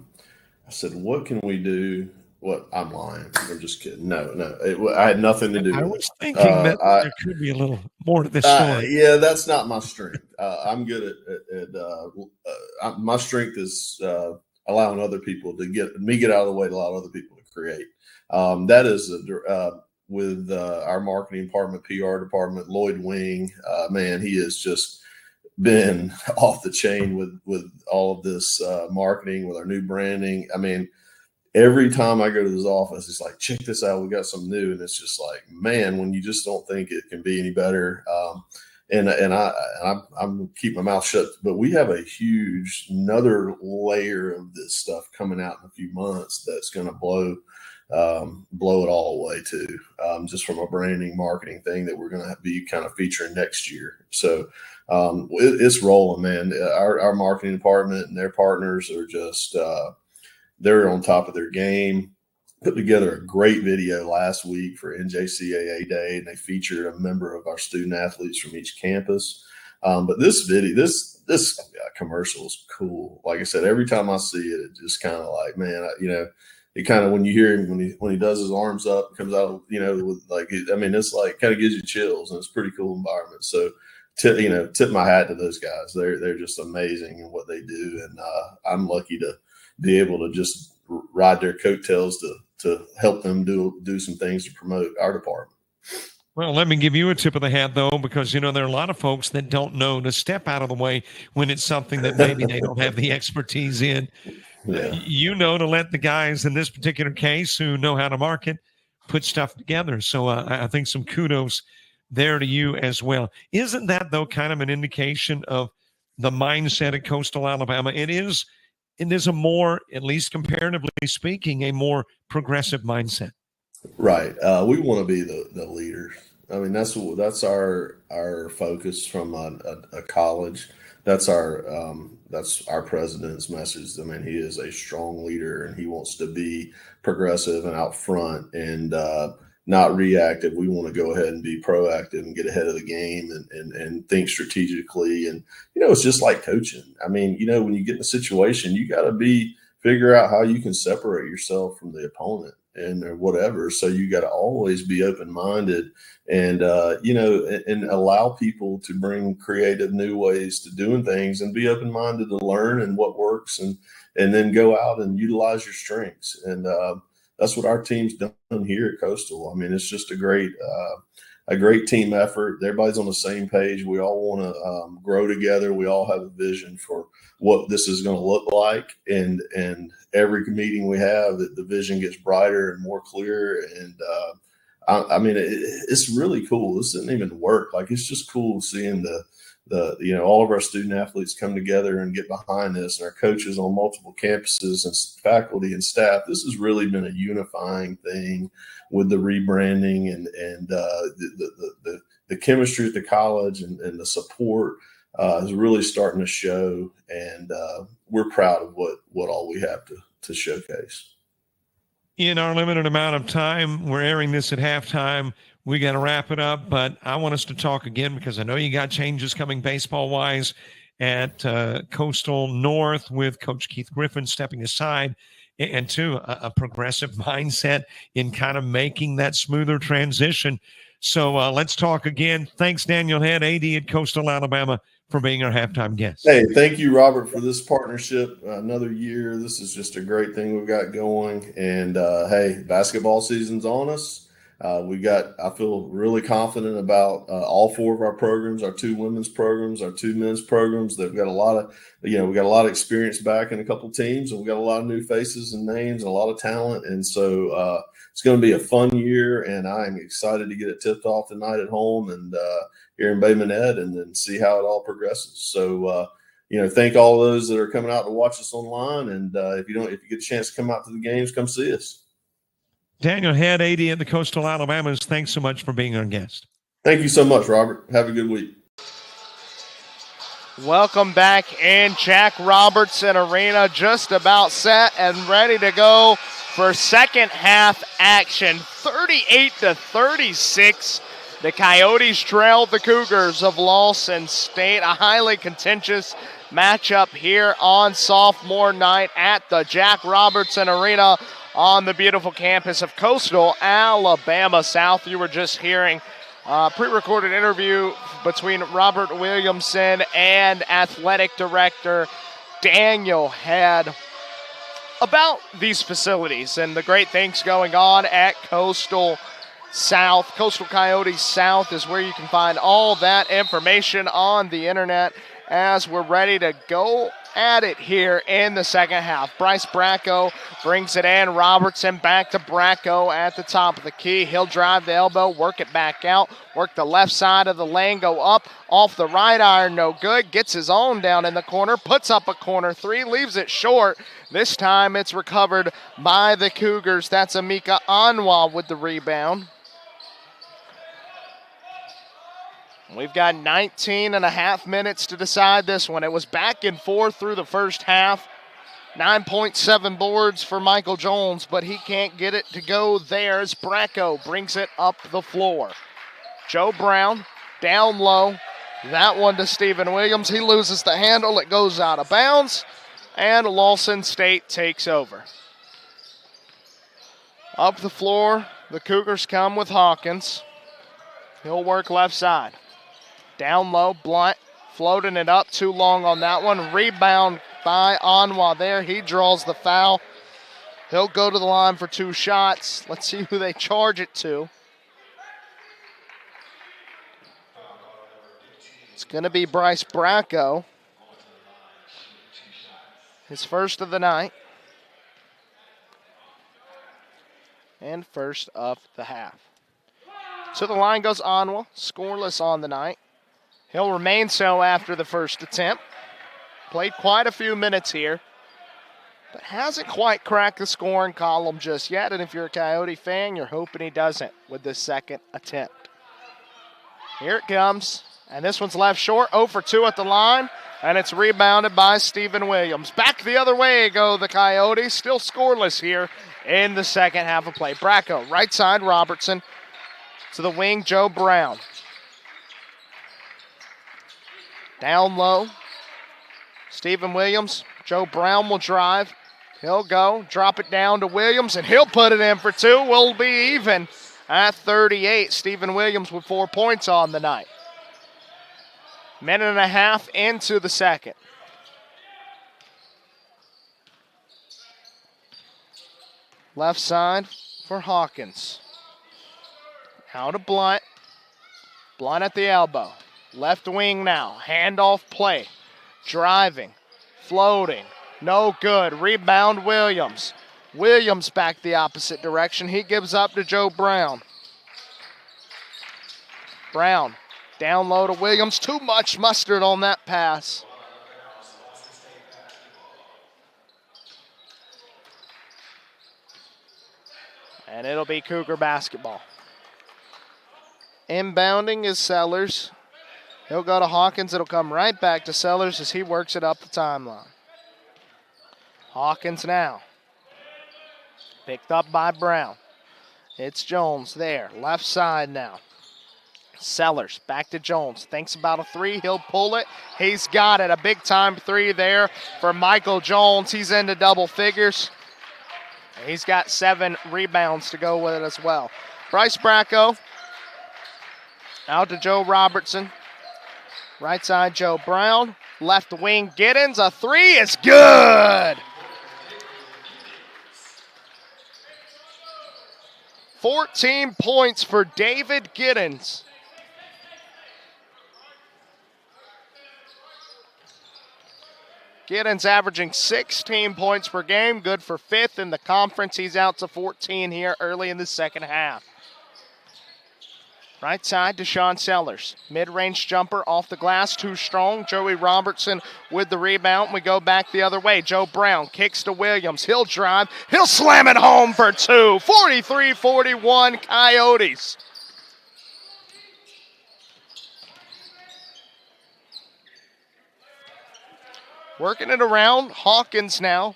said, what can we do? What? I'm lying. I'm just kidding. No. I had nothing to do with it. I was thinking that there could be a little more to this story. Yeah, that's not my strength. I'm good at my strength is allowing other people to get out of the way to allow other people to create. That is with our marketing department, PR department, Lloyd Wing. Man, he has just been off the chain with all of this marketing, with our new branding. I mean, every time I go to his office, it's like, check this out. We got something new. And it's just like, man, when you just don't think it can be any better. And I'm keep my mouth shut, but we have another layer of this stuff coming out in a few months that's going to blow it all away too. Just from a branding marketing thing that we're going to be kind of featuring next year. So it's rolling, man. Our marketing department and their partners are just, they're on top of their game. Put together a great video last week for NJCAA Day, and they featured a member of our student athletes from each campus. But this video, this commercial is cool. Like I said, every time I see it, it just kind of like, man, it kind of, when you hear him, when he does his arms up, comes out, with like, it's like kind of gives you chills, and it's a pretty cool environment. So, tip my hat to those guys. They're just amazing in what they do, and I'm lucky to be able to just ride their coattails to help them do some things to promote our department. Well, let me give you a tip of the hat, though, because, there are a lot of folks that don't know to step out of the way when it's something that maybe they don't have the expertise in. Yeah. To let the guys in this particular case who know how to market put stuff together. So I think some kudos there to you as well. Isn't that, though, kind of an indication of the mindset at Coastal Alabama? It is a more, at least comparatively speaking, a more progressive mindset. Right. We want to be the leaders. I mean, that's our focus from a college. That's our president's message. I mean, he is a strong leader, and he wants to be progressive and out front. And not reactive. We want to go ahead and be proactive and get ahead of the game and think strategically. And, it's just like coaching. I mean, when you get in a situation, you got to figure out how you can separate yourself from the opponent and whatever. So you got to always be open-minded and, and allow people to bring creative new ways to doing things and be open-minded to learn and what works and then go out and utilize your strengths. And that's what our team's done here at Coastal. I mean, it's just a great team effort. Everybody's on the same page. We all want to grow together. We all have a vision for what this is going to look like. And every meeting we have, the vision gets brighter and more clear. And I mean, it's really cool. This didn't even work. Like, it's just cool seeing all of our student athletes come together and get behind this, and our coaches on multiple campuses and faculty and staff. This has really been a unifying thing with the rebranding and the chemistry at the college and the support is really starting to show. And we're proud of what all we have to showcase. In our limited amount of time, we're airing this at halftime. We got to wrap it up, but I want us to talk again because I know you got changes coming baseball-wise at Coastal North with Coach Keith Griffin stepping aside, and two, a progressive mindset in kind of making that smoother transition. So let's talk again. Thanks, Daniel Head, AD at Coastal Alabama, for being our halftime guest. Hey, thank you, Robert, for this partnership. Another year. This is just a great thing we've got going. And, hey, basketball season's on us. I feel really confident about all four of our programs, our two women's programs, our two men's programs. They've got a lot of, we got a lot of experience back in a couple teams, and we got a lot of new faces and names and a lot of talent. And so it's going to be a fun year, and I'm excited to get it tipped off tonight at home and here in Bay Minette, and then see how it all progresses. So, thank all those that are coming out to watch us online. And if you get a chance to come out to the games, come see us. Daniel Head, AD at the Coastal Alabamas, thanks so much for being our guest. Thank you so much, Robert. Have a good week. Welcome back in Jack Robertson Arena, just about set and ready to go for second half action. 38-36. The Coyotes trailed the Cougars of Lawson State. A highly contentious matchup here on sophomore night at the Jack Robertson Arena on the beautiful campus of Coastal Alabama South. You were just hearing a pre-recorded interview between Robert Williamson and athletic director Daniel Head about these facilities and the great things going on at Coastal South. Coastal Coyotes South is where you can find all that information on the internet as we're ready to go at it here in the second half. Bryce Bracco brings it in. Robertson back to Bracco at the top of the key. He'll drive the elbow, work it back out, work the left side of the lane, go up off the right iron, no good. Gets his own down in the corner, puts up a corner three, leaves it short. This time it's recovered by the Cougars. That's Amika Anwa with the rebound. We've got 19 and a half minutes to decide this one. It was back and forth through the first half. 9.7 boards for Michael Jones, but he can't get it to go there as Bracco brings it up the floor. Joe Brown down low. That one to Stephen Williams. He loses the handle. It goes out of bounds, and Lawson State takes over. Up the floor, the Cougars come with Hawkins. He'll work left side. Down low, Blunt floating it up too long on that one. Rebound by Anwa there. He draws the foul. He'll go to the line for two shots. Let's see who they charge it to. It's going to be Bryce Bracco. His first of the night. And first of the half. To the line goes Anwa, scoreless on the night. He'll remain so after the first attempt. Played quite a few minutes here, but hasn't quite cracked the scoring column just yet. And if you're a Coyote fan, you're hoping he doesn't with this second attempt. Here it comes, and this one's left short, 0 for 2 at the line, and it's rebounded by Stephen Williams. Back the other way go the Coyotes, still scoreless here in the second half of play. Bracco, right side, Robertson. To the wing, Joe Brown. Down low, Stephen Williams. Joe Brown will drive. He'll go, drop it down to Williams, and he'll put it in for two. We'll be even at 38. Stephen Williams with 4 points on the night. Minute and a half into the second. Left side for Hawkins. Out to Blunt. Blunt at the elbow. Left wing now. Handoff play. Driving. Floating. No good. Rebound Williams. Williams back the opposite direction. He gives up to Joe Brown. Brown down low to Williams. Too much mustard on that pass. And it'll be Cougar basketball. Inbounding is Sellers. He'll go to Hawkins. It'll come right back to Sellers as he works it up the timeline. Hawkins now. Picked up by Brown. It's Jones there. Left side now. Sellers back to Jones. Thinks about a three. He'll pull it. He's got it. A big time three there for Michael Jones. He's into double figures. He's got 7 rebounds to go with it as well. Bryce Bracco out to Joe Robertson. Right side, Joe Brown. Left wing, Giddens. A three is good. 14 points for David Giddens. Giddens averaging 16 points per game, good for 5th in the conference. He's out to 14 here early in the second half. Right side, Deshaun Sellers. Mid-range jumper off the glass, too strong. Joey Robertson with the rebound. We go back the other way. Joe Brown kicks to Williams. He'll drive. He'll slam it home for 2. 43-41 Coyotes. Working it around, Hawkins now.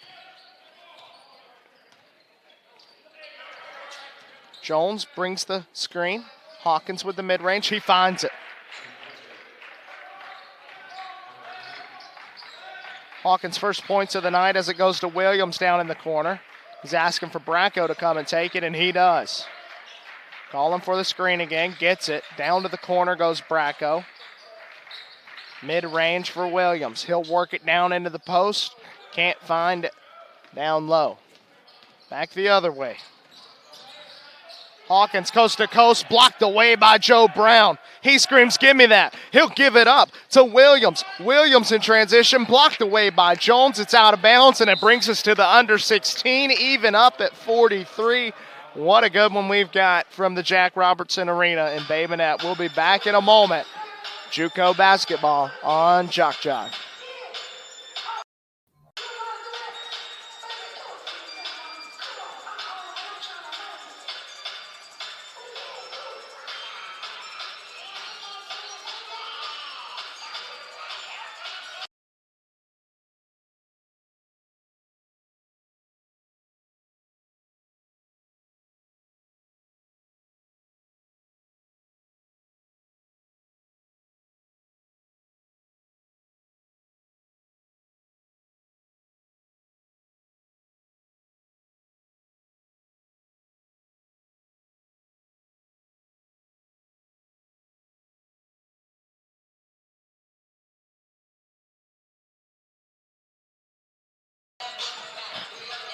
Jones brings the screen. Hawkins with the mid-range, he finds it. Hawkins' first points of the night as it goes to Williams down in the corner. He's asking for Bracco to come and take it, and he does. Calling for the screen again, gets it. Down to the corner goes Bracco. Mid-range for Williams. He'll work it down into the post. Can't find it down low. Back the other way. Hawkins coast to coast, blocked away by Joe Brown. He screams, give me that. He'll give it up to Williams. Williams in transition, blocked away by Jones. It's out of bounds, and it brings us to the under 16, even up at 43. What a good one we've got from the Jack Robertson Arena in Bay Minette. We'll be back in a moment. JUCO basketball on JockJive.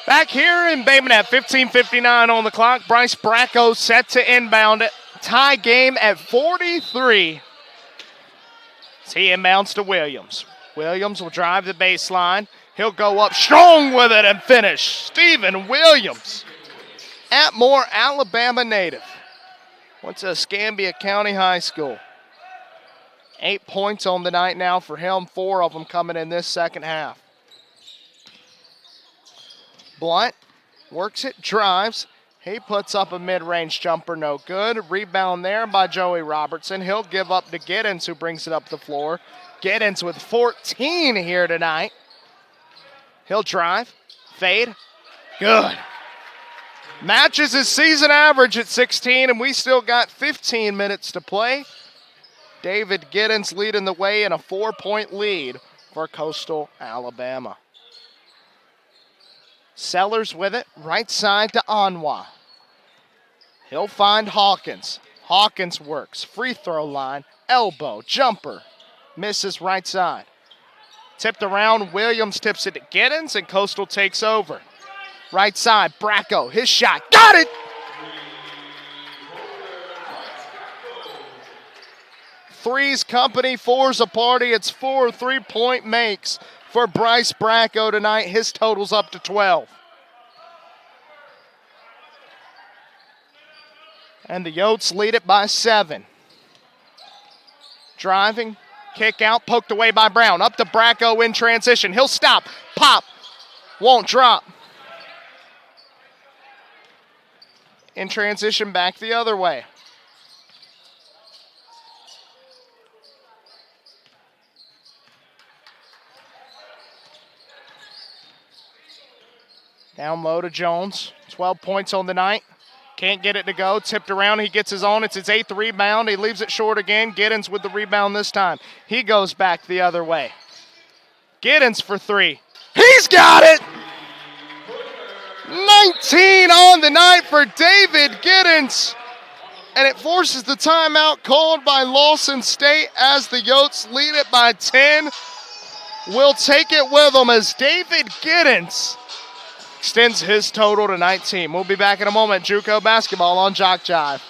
Back here in Bay Minette, 15:59 on the clock. Bryce Bracco set to inbound it. Tie game at 43. As he inbounds to Williams. Williams will drive the baseline. He'll go up strong with it and finish. Stephen Williams, Atmore, Alabama native. Went to Escambia County High School. 8 points on the night now for him, 4 of them coming in this second half. Blunt works it, drives. He puts up a mid-range jumper, no good. Rebound there by Joey Robertson. He'll give up to Giddens, who brings it up the floor. Giddens with 14 here tonight. He'll drive, fade, good. Matches his season average at 16, and we still got 15 minutes to play. David Giddens leading the way in a 4-point lead for Coastal Alabama. Sellers with it, right side to Anwa. He'll find Hawkins. Hawkins works, free throw line, elbow, jumper, misses right side. Tipped around, Williams tips it to Giddens, and Coastal takes over. Right side, Bracco, his shot, got it! Three's company, four's a party. It's 4 3-point makes for Bryce Bracco tonight. His total's up to 12. And the Yotes lead it by 7. Driving, kick out, poked away by Brown. Up to Bracco in transition. He'll stop, pop, won't drop. In transition, back the other way. Down low to Jones. 12 points on the night. Can't get it to go. Tipped around. He gets his own. It's his 8th rebound. He leaves it short again. Giddens with the rebound this time. He goes back the other way. Giddens for 3. He's got it! 19 on the night for David Giddens. And it forces the timeout called by Lawson State as the Yotes lead it by 10. We'll take it with them as David Giddens extends his total to 19. We'll be back in a moment. JUCO basketball on JockJive.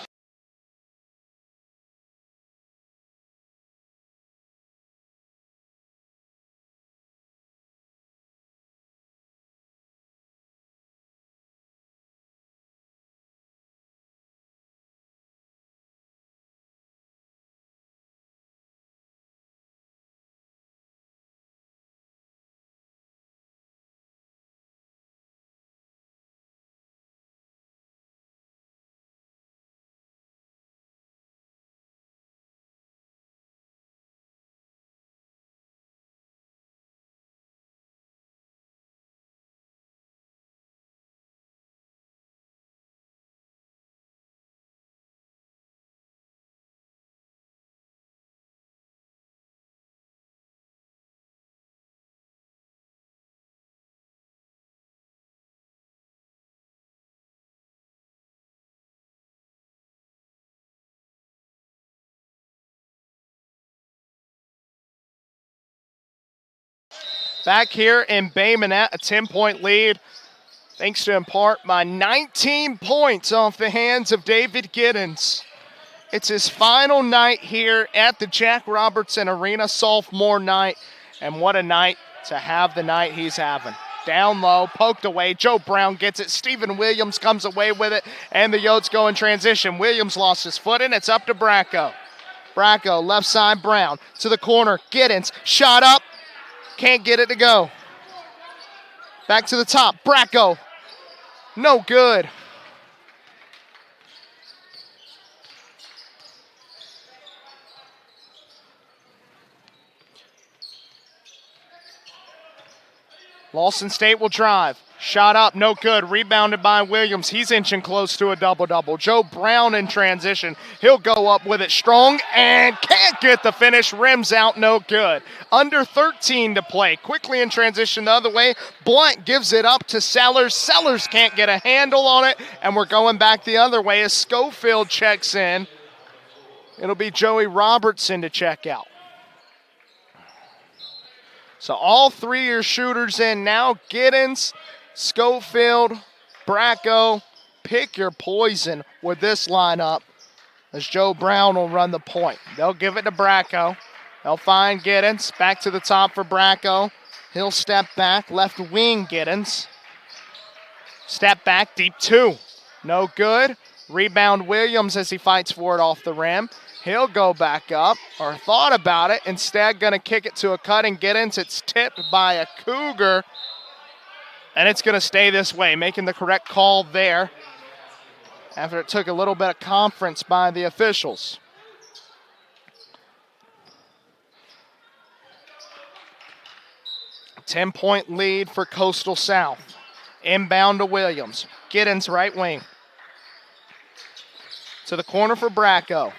Back here in Bay Minette, a 10-point lead, thanks to in part by 19 points off the hands of David Giddens. It's his final night here at the Jack Robertson Arena, sophomore night, and what a night to have the night he's having. Down low, poked away, Joe Brown gets it, Stephen Williams comes away with it, and the Yotes go in transition. Williams lost his foot, and it's up to Bracco. Bracco, left side, Brown, to the corner, Giddens, shot up, can't get it to go. Back to the top, Bracco, no good. Lawson State will drive. Shot up, no good. Rebounded by Williams. He's inching close to a double-double. Joe Brown in transition. He'll go up with it strong and can't get the finish. Rims out, no good. Under 13 to play. Quickly in transition the other way. Blunt gives it up to Sellers. Sellers can't get a handle on it, and we're going back the other way as Schofield checks in. It'll be Joey Robertson to check out. So all three are shooters in now. Giddens, Schofield, Bracco. Pick your poison with this lineup as Joe Brown will run the point. They'll give it to Bracco. They'll find Giddens. Back to the top for Bracco. He'll step back. Left wing Giddens. Step back, deep two. No good. Rebound Williams as he fights for it off the rim. He'll go back up, or thought about it. Instead, going to kick it to a cutting Giddens. It's tipped by a Cougar, and it's going to stay this way, making the correct call there after it took a little bit of conference by the officials. A 10-point lead for Coastal South. Inbound to Williams. Giddens right wing. To the corner for Bracco.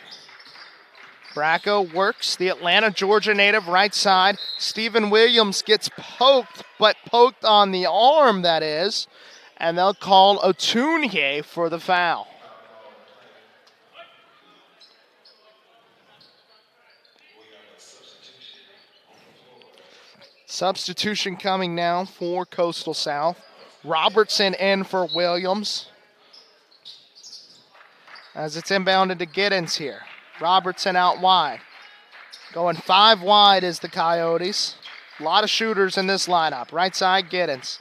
Bracco works the Atlanta, Georgia native right side. Stephen Williams gets poked, but poked on the arm, that is. And they'll call Otunye for the foul. Substitution coming now for Coastal South. Robertson in for Williams. As it's inbounded to Giddens here. Robertson out wide. Going 5 wide is the Coyotes. A lot of shooters in this lineup. Right side, Giddens.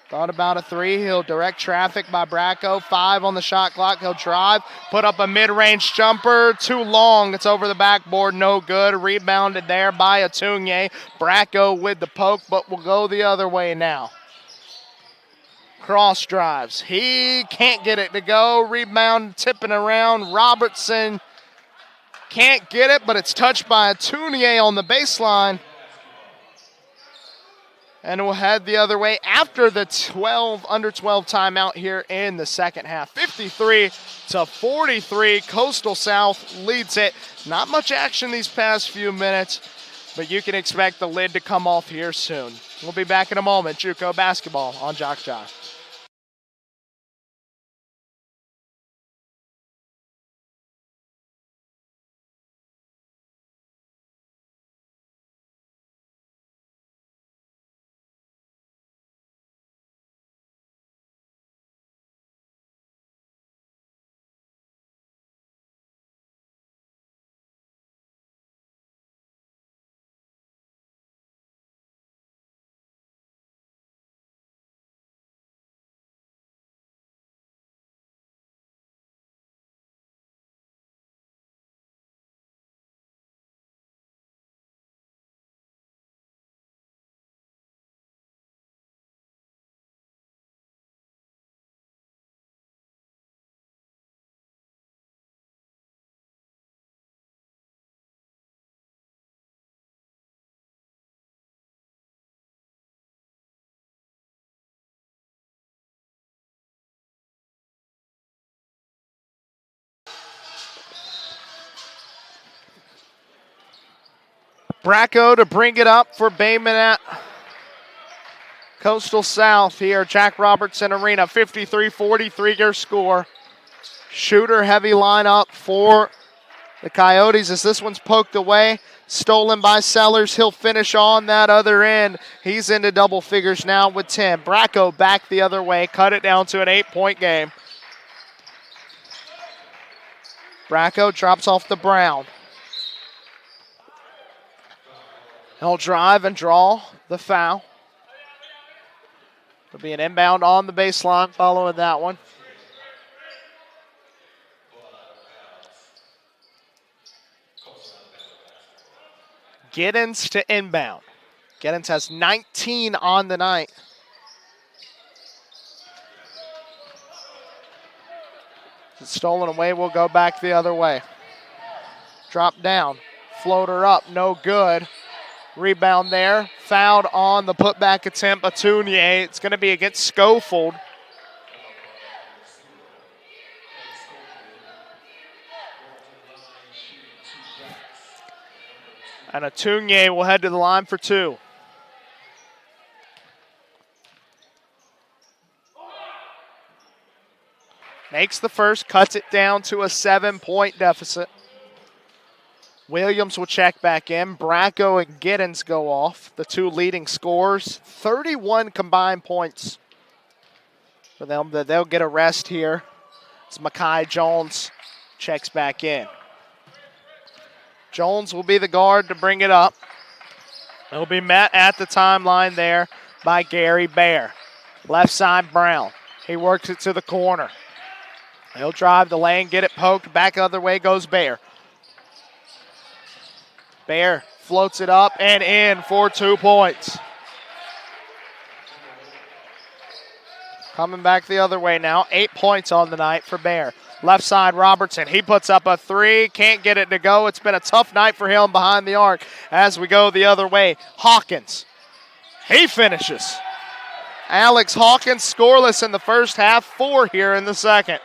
Thought about a 3. He'll direct traffic by Bracco. 5 on the shot clock. He'll drive. Put up a mid-range jumper. Too long. It's over the backboard. No good. Rebounded there by Otunye. Bracco with the poke, but will go the other way now. Cross drives. He can't get it to go. Rebound tipping around. Robertson can't get it, but it's touched by Otunye on the baseline. And we'll head the other way after the under 12 timeout here in the second half. 53-43. Coastal South leads it. Not much action these past few minutes, but you can expect the lid to come off here soon. We'll be back in a moment. JUCO basketball on JockJive. Bracco to bring it up for Bayman at Coastal South here. Jack Robertson Arena, 53-43 your score. Shooter heavy lineup for the Coyotes as this one's poked away. Stolen by Sellers. He'll finish on that other end. He's into double figures now with 10. Bracco back the other way. Cut it down to an 8-point game. Bracco drops off to Brown. He'll drive and draw the foul. There'll be an inbound on the baseline following that one. Giddens to inbound. Giddens has 19 on the night. It's stolen away, we'll go back the other way. Drop down, floater up, no good. Rebound there, fouled on the putback attempt, Otunye. It's going to be against Schofield. And Otunye will head to the line for 2. Makes the first, cuts it down to a 7-point deficit. Williams will check back in. Bracco and Giddens go off, the 2 leading scorers. 31 combined points for them. They'll get a rest here as Makai Jones checks back in. Jones will be the guard to bring it up. He'll be met at the timeline there by Gary Bear. Left side, Brown. He works it to the corner. He'll drive the lane, get it poked. Back the other way goes Bear. Bear floats it up and in for 2 points. Coming back the other way now. 8 points on the night for Bear. Left side, Robertson. He puts up a 3. Can't get it to go. It's been a tough night for him behind the arc as we go the other way. Hawkins. He finishes. Alex Hawkins scoreless in the first half, 4 here in the second.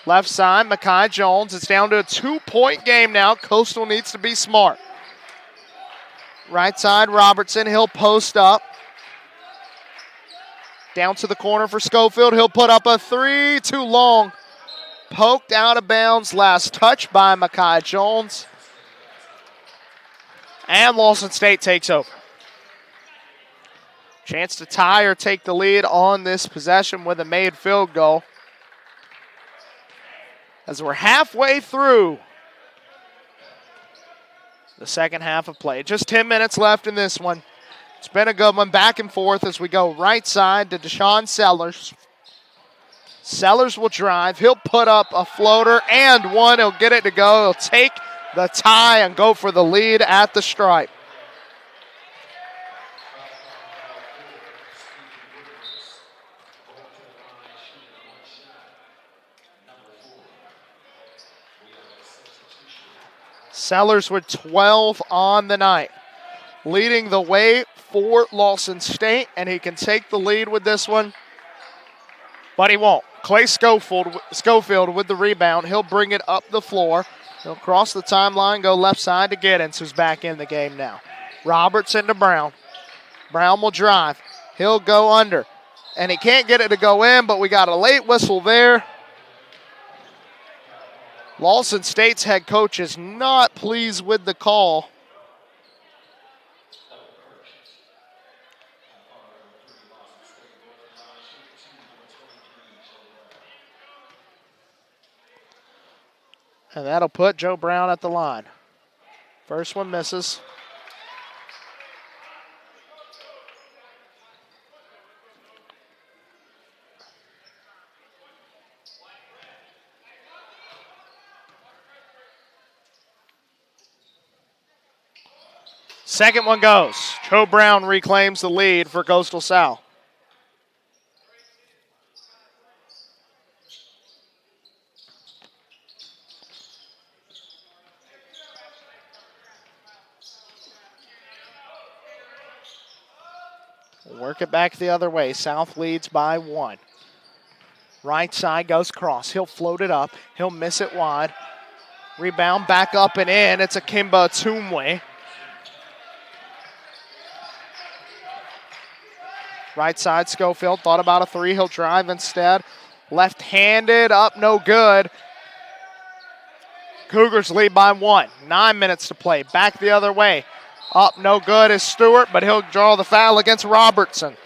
Left side, Mekhi Jones. It's down to a 2-point game now. Coastal needs to be smart. Right side, Robertson. He'll post up. Down to the corner for Schofield. He'll put up a 3, too long. Poked out of bounds. Last touch by Mekhi Jones. And Lawson State takes over. Chance to tie or take the lead on this possession with a made field goal. As we're halfway through the second half of play. Just 10 minutes left in this one. It's been a good one, back and forth as we go right side to Deshaun Sellers. Sellers will drive. He'll put up a floater and one. He'll get it to go. He'll take the tie and go for the lead at the stripe. Sellers with 12 on the night, leading the way for Lawson State, and he can take the lead with this one, but he won't. Clay Schofield with the rebound. He'll bring it up the floor. He'll cross the timeline, go left side to Giddens, who's back in the game now. Robertson to Brown. Brown will drive. He'll go under, and he can't get it to go in, but we got a late whistle there. Lawson State's head coach is not pleased with the call. And that'll put Joe Brown at the line. First one misses. Second one goes. Joe Brown reclaims the lead for Coastal South. Work it back the other way. South leads by 1. Right side goes cross. He'll float it up. He'll miss it wide. Rebound back up and in. It's Akimba Tumwe. Right side, Schofield thought about a 3. He'll drive instead. Left-handed, up, no good. Cougars lead by 1. 9 minutes to play. Back the other way. Up, no good is Stewart, but he'll draw the foul against Robertson.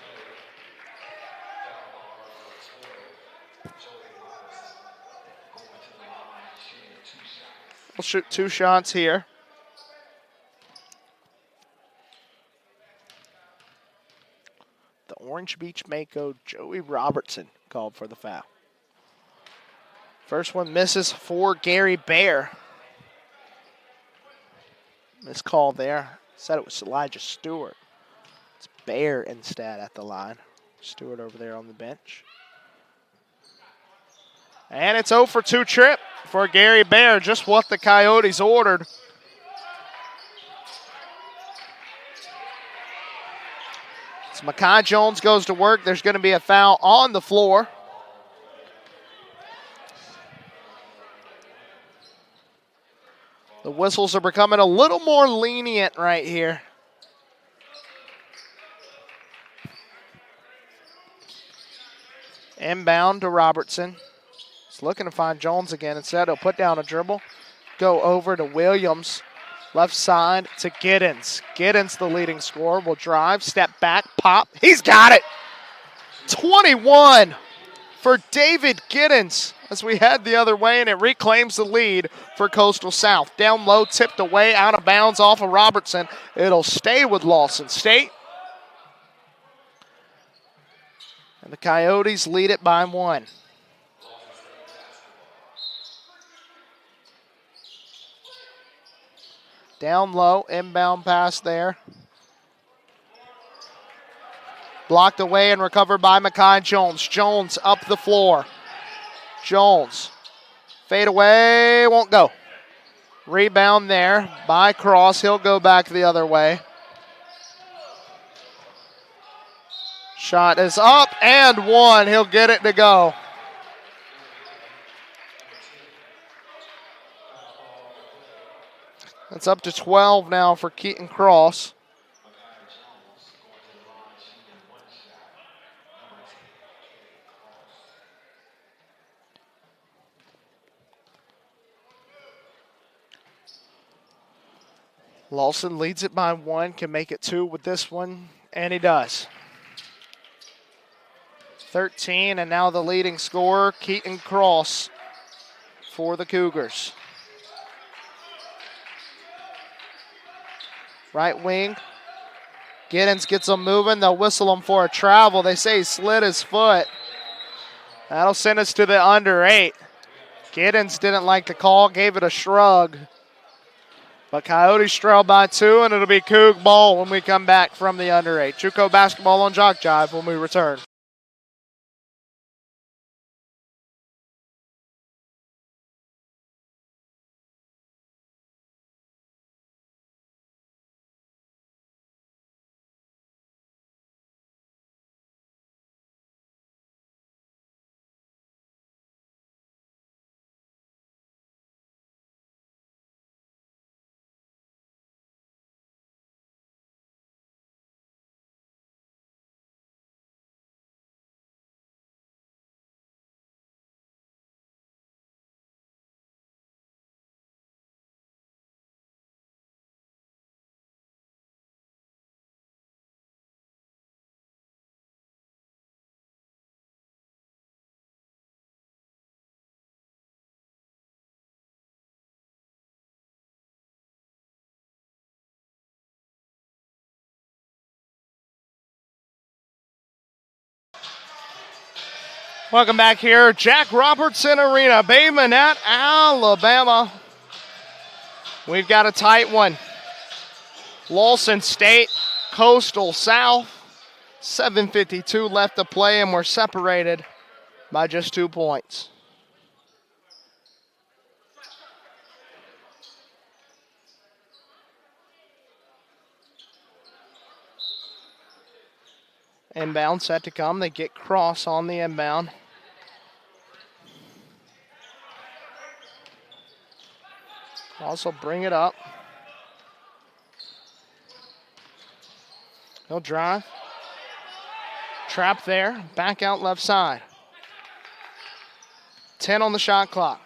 We'll shoot 2 shots here. The Orange Beach Mako, Joey Robertson, called for the foul. First one misses for Gary Bear. Missed call there. Said it was Elijah Stewart. It's Bear instead at the line. Stewart over there on the bench. And it's 0 for 2 trip for Gary Bear, just what the Coyotes ordered. So Mekhi Jones goes to work. There's going to be a foul on the floor. The whistles are becoming a little more lenient right here. Inbound to Robertson. He's looking to find Jones again. Instead, he'll put down a dribble. Go over to Williams. Left side to Giddens. Giddens, the leading scorer, will drive, step back, pop. He's got it! 21 for David Giddens as we head the other way, and it reclaims the lead for Coastal South. Down low, tipped away, out of bounds off of Robertson. It'll stay with Lawson State. And the Coyotes lead it by 1. Down low, inbound pass there. Blocked away and recovered by Mekhi Jones. Jones up the floor. Jones, fade away, won't go. Rebound there by Cross. He'll go back the other way. Shot is up and one. He'll get it to go. That's up to 12 now for Keaton Cross. Lawson leads it by one, can make it two with this one, and he does. 13, and now the leading scorer, Keaton Cross for the Cougars. Right wing, Giddens gets him moving. They'll whistle him for a travel. They say he slid his foot. That'll send us to the under 8. Giddens didn't like the call, gave it a shrug. But Coyotes trail by 2, and it'll be Coug ball when we come back from the under 8. JUCO basketball on JockJive when we return. Welcome back here, Jack Robertson Arena, Bateman at Alabama. We've got a tight one. Lawson State, Coastal South. 7:52 left to play, and we're separated by just 2 points. Inbound set to come. They get Cross on the inbound. Also bring it up. He'll drive. Trap there. Back out left side. 10 on the shot clock.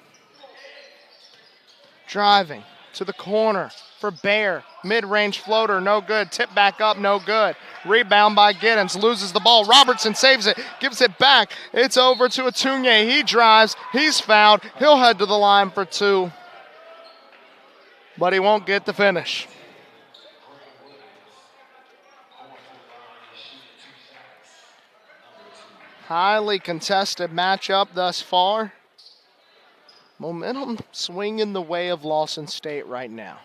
Driving to the corner for Bear. Mid-range floater, no good. Tip back up, no good. Rebound by Giddens. Loses the ball. Robertson saves it. Gives it back. It's over to Atunye. He drives. He's fouled. He'll head to the line for 2. But he won't get the finish. Highly contested matchup thus far. Momentum swinging the way of Lawson State right now.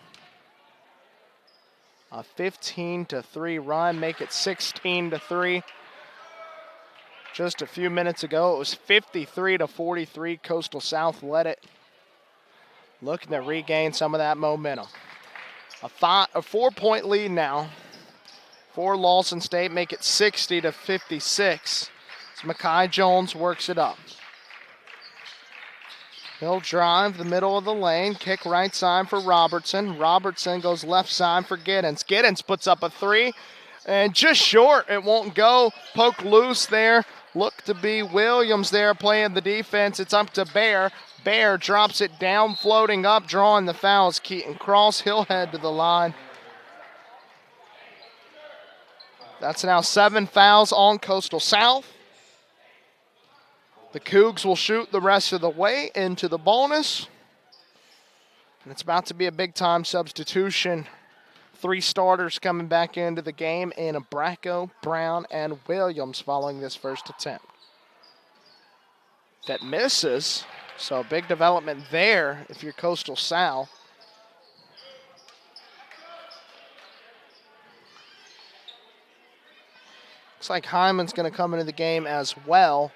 A 15-3 run, make it 16-3. Just a few minutes ago, it was 53-43. Coastal South led it. Looking to regain some of that momentum. A 4-point lead now for Lawson State, make it 60-56. As Makai Jones works it up. He'll drive the middle of the lane, kick right side for Robertson. Robertson goes left side for Giddens. Giddens puts up a 3, and just short, it won't go. Poke loose there. Look to be Williams there playing the defense. It's up to Bear. Bear drops it down, floating up, drawing the fouls. Keaton Cross, he'll head to the line. That's now 7 fouls on Coastal South. The Cougs will shoot the rest of the way into the bonus. And it's about to be a big-time substitution. 3 starters coming back into the game in Bracco, Brown, and Williams following this first attempt. That misses, so a big development there if you're Coastal South. Looks like Hyman's going to come into the game as well.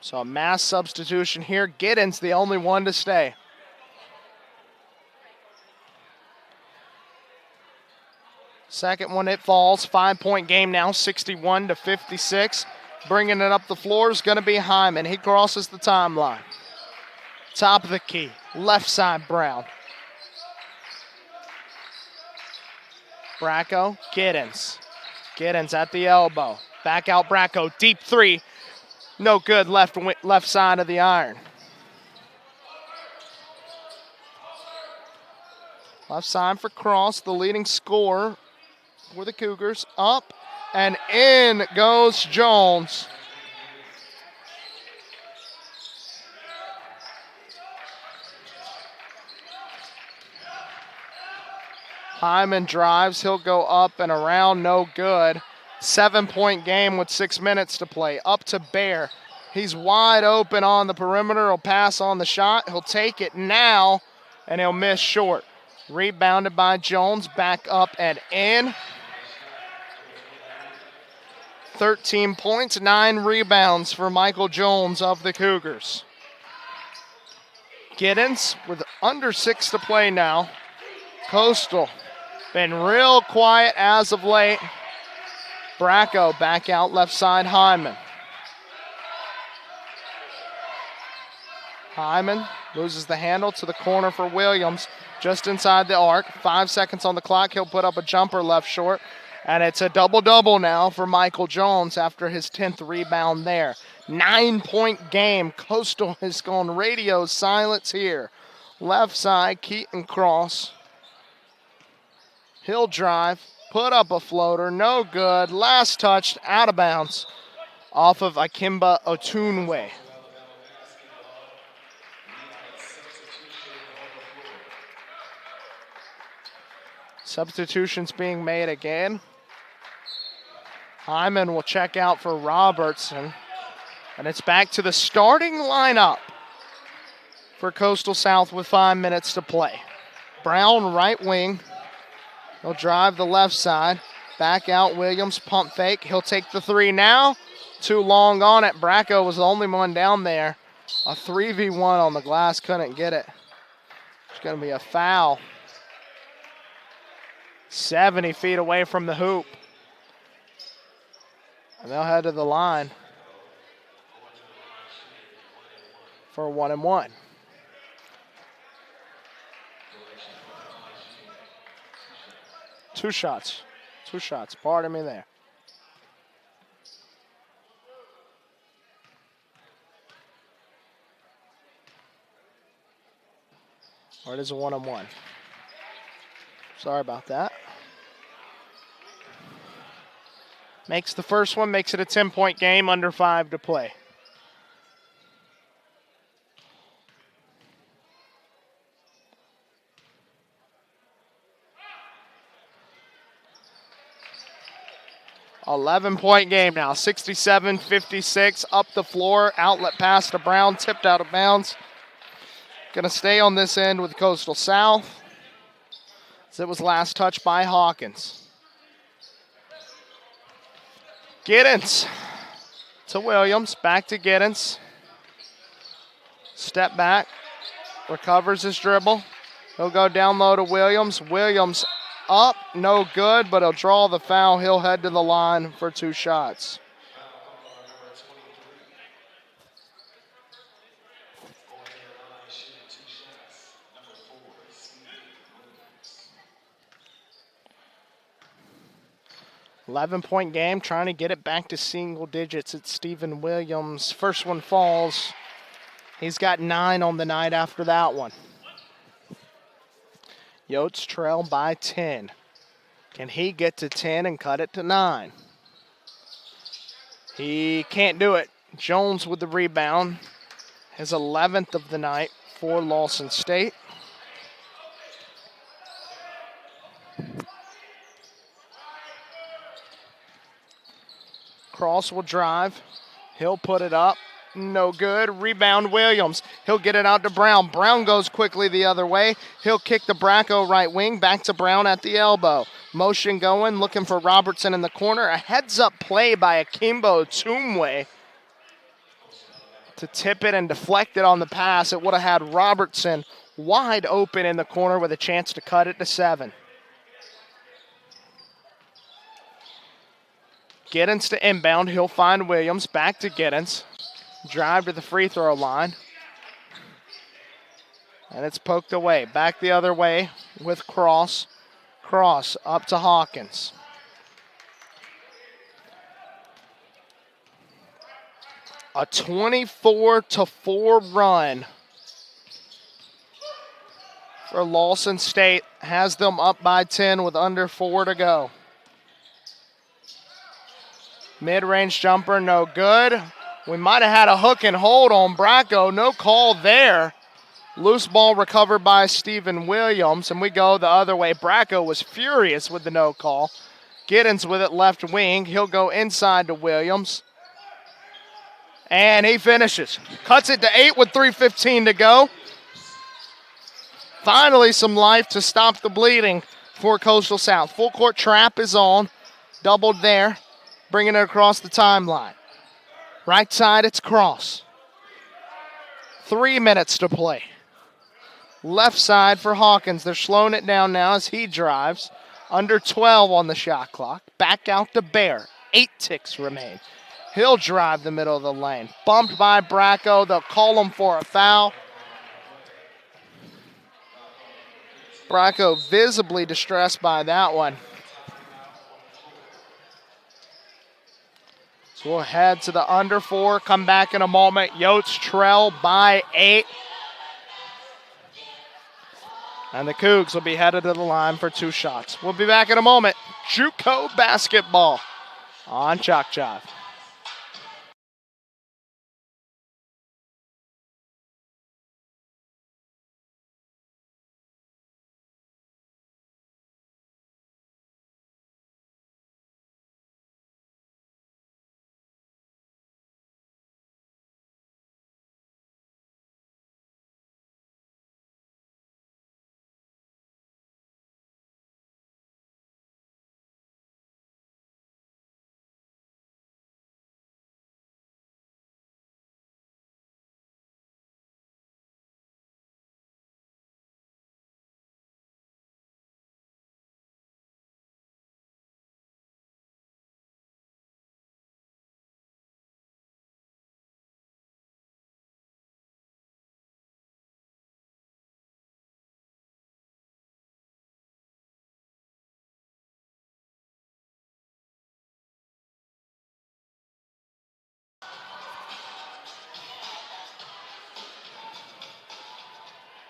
So a mass substitution here. Giddens the only one to stay. Second one, it falls. 5-point game now, 61-56. Bringing it up the floor is going to be Hyman. He crosses the timeline. Top of the key, left side Brown. Bracco, Giddens. Giddens at the elbow. Back out Bracco, deep three. No good, left side of the iron. Left side for Cross, the leading scorer for the Cougars. Up and in goes Jones. Hyman drives, he'll go up and around, no good. 7-point game with 6 minutes to play. Up to Bear. He's wide open on the perimeter. He'll pass on the shot. He'll take it now, and he'll miss short. Rebounded by Jones, back up and in. 13 points, 9 rebounds for Michael Jones of the Cougars. Giddens with under 6 to play now. Coastal been real quiet as of late. Bracco back out left side, Hyman. Hyman loses the handle to the corner for Williams, just inside the arc. 5 seconds on the clock. He'll put up a jumper left short. And it's a double-double now for Michael Jones after his 10th rebound there. 9-point game. Coastal has gone radio silence here. Left side, Keaton Cross. He'll drive, put up a floater, no good. Last touch, out of bounds, off of Akimba Otunwe. Substitutions being made again. Hyman will check out for Robertson. And it's back to the starting lineup for Coastal South with 5 minutes to play. Brown, right wing. He'll drive the left side. Back out Williams, pump fake. He'll take the three now. Too long on it. Bracco was the only one down there. A 3v1 on the glass, couldn't get it. It's going to be a foul. 70 feet away from the hoop. And they'll head to the line for a 1-and-1. Two shots, pardon me there. Or it is a 1-on-1. Sorry about that. Makes the first one, makes it a 10-point game, under 5 to play. $11-point game now, 67-56, up the floor, outlet pass to Brown, tipped out of bounds. Gonna stay on this end with Coastal South, as it was last touched by Hawkins. Giddens to Williams, back to Giddens. Step back, recovers his dribble. He'll go down low to Williams. Williams up, no good, but he'll draw the foul. He'll head to the line for 2 shots. $11-point game, trying to get it back to single digits. It's Stephen Williams. First one falls. He's got 9 on the night after that one. Yotes trail by 10. Can he get to 10 and cut it to 9? He can't do it. Jones with the rebound. His 11th of the night for Lawson State. Cross will drive. He'll put it up. No good. Rebound Williams. He'll get it out to Brown. Brown goes quickly the other way. He'll kick the Bracco right wing. Back to Brown at the elbow. Motion going. Looking for Robertson in the corner. A heads-up play by Akimbo Otunwe to tip it and deflect it on the pass. It would have had Robertson wide open in the corner with a chance to cut it to 7. Giddens to inbound. He'll find Williams. Back to Giddens. Drive to the free throw line. And it's poked away. Back the other way with Cross. Cross up to Hawkins. A 24-4 run for Lawson State. Has them up by 10 with under 4 to go. Mid-range jumper, no good. We might have had a hook and hold on Bracco. No call there. Loose ball recovered by Stephen Williams, and we go the other way. Bracco was furious with the no call. Giddens with it left wing. He'll go inside to Williams. And he finishes. Cuts it to 8 with 3:15 to go. Finally some life to stop the bleeding for Coastal South. Full court trap is on. Doubled there. Bringing it across the timeline. Right side, it's Cross. 3 minutes to play. Left side for Hawkins. They're slowing it down now as he drives. Under 12 on the shot clock. Back out to Bear. 8 ticks remain. He'll drive the middle of the lane. Bumped by Bracco. They'll call him for a foul. Bracco visibly distressed by that one. So we'll head to the under 4. Come back in a moment. Yotes trail by 8. And the Cougs will be headed to the line for 2 shots. We'll be back in a moment. JUCO basketball on JockJive.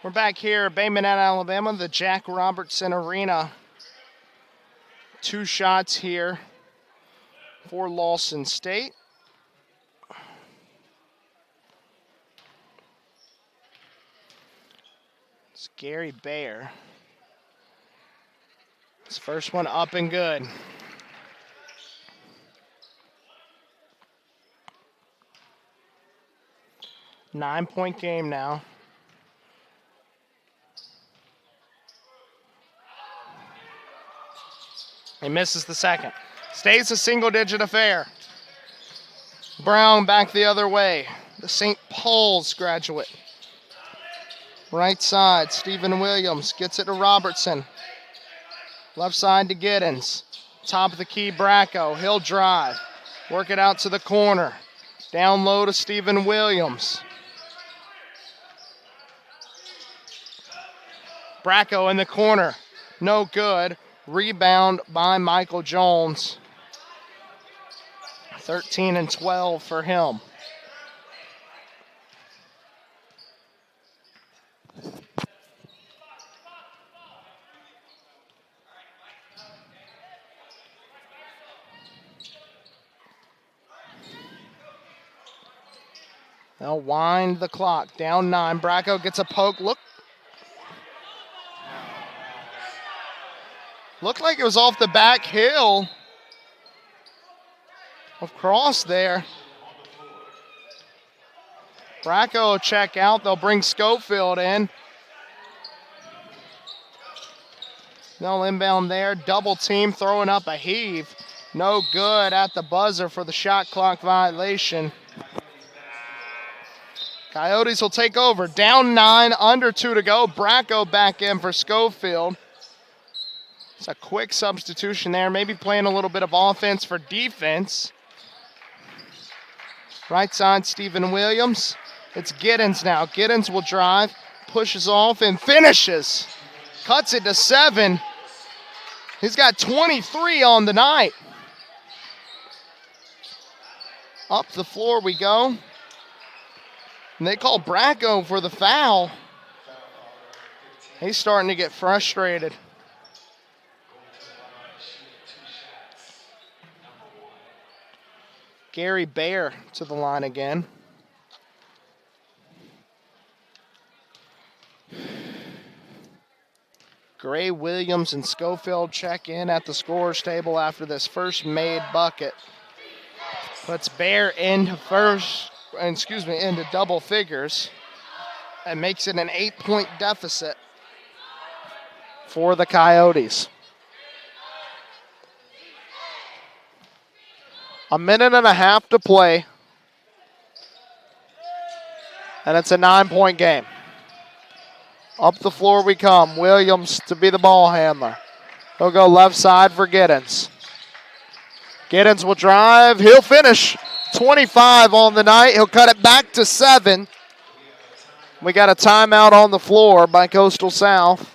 We're back here at Bay Minette, Alabama, the Jack Robertson Arena. 2 shots here for Lawson State. It's Gary Bayer. His first one up and good. Nine-point game now. He misses the second. Stays a single-digit affair. Brown back the other way. The St. Paul's graduate. Right side, Stephen Williams gets it to Robertson. Left side to Giddens. Top of the key, Bracco. He'll drive. Work it out to the corner. Down low to Stephen Williams. Bracco in the corner. No good. Rebound by Michael Jones. 13 and 12 for him. They'll wind the clock. Down 9. Bracco gets a poke. Looked like it was off the back heel of Cross there. Bracco will check out. They'll bring Schofield in. They'll inbound there. Double team throwing up a heave. No good at the buzzer for the shot clock violation. Coyotes will take over. Down 9, under 2 to go. Bracco back in for Schofield. It's a quick substitution there, maybe playing a little bit of offense for defense. Right side, Stephen Williams. It's Giddens now. Giddens will drive, pushes off, and finishes. Cuts it to 7. He's got 23 on the night. Up the floor we go. And they call Bracco for the foul. He's starting to get frustrated. Gary Baer to the line again. Gray, Williams, and Schofield check in at the scorer's table after this first made bucket. Puts Baer into into double figures and makes it an 8-point deficit for the Coyotes. A minute and a half to play, and it's a 9-point game. Up the floor we come. Williams to be the ball handler. He'll go left side for Giddens. Giddens will drive. He'll finish. 25 on the night. He'll cut it back to 7. We got a timeout on the floor by Coastal South.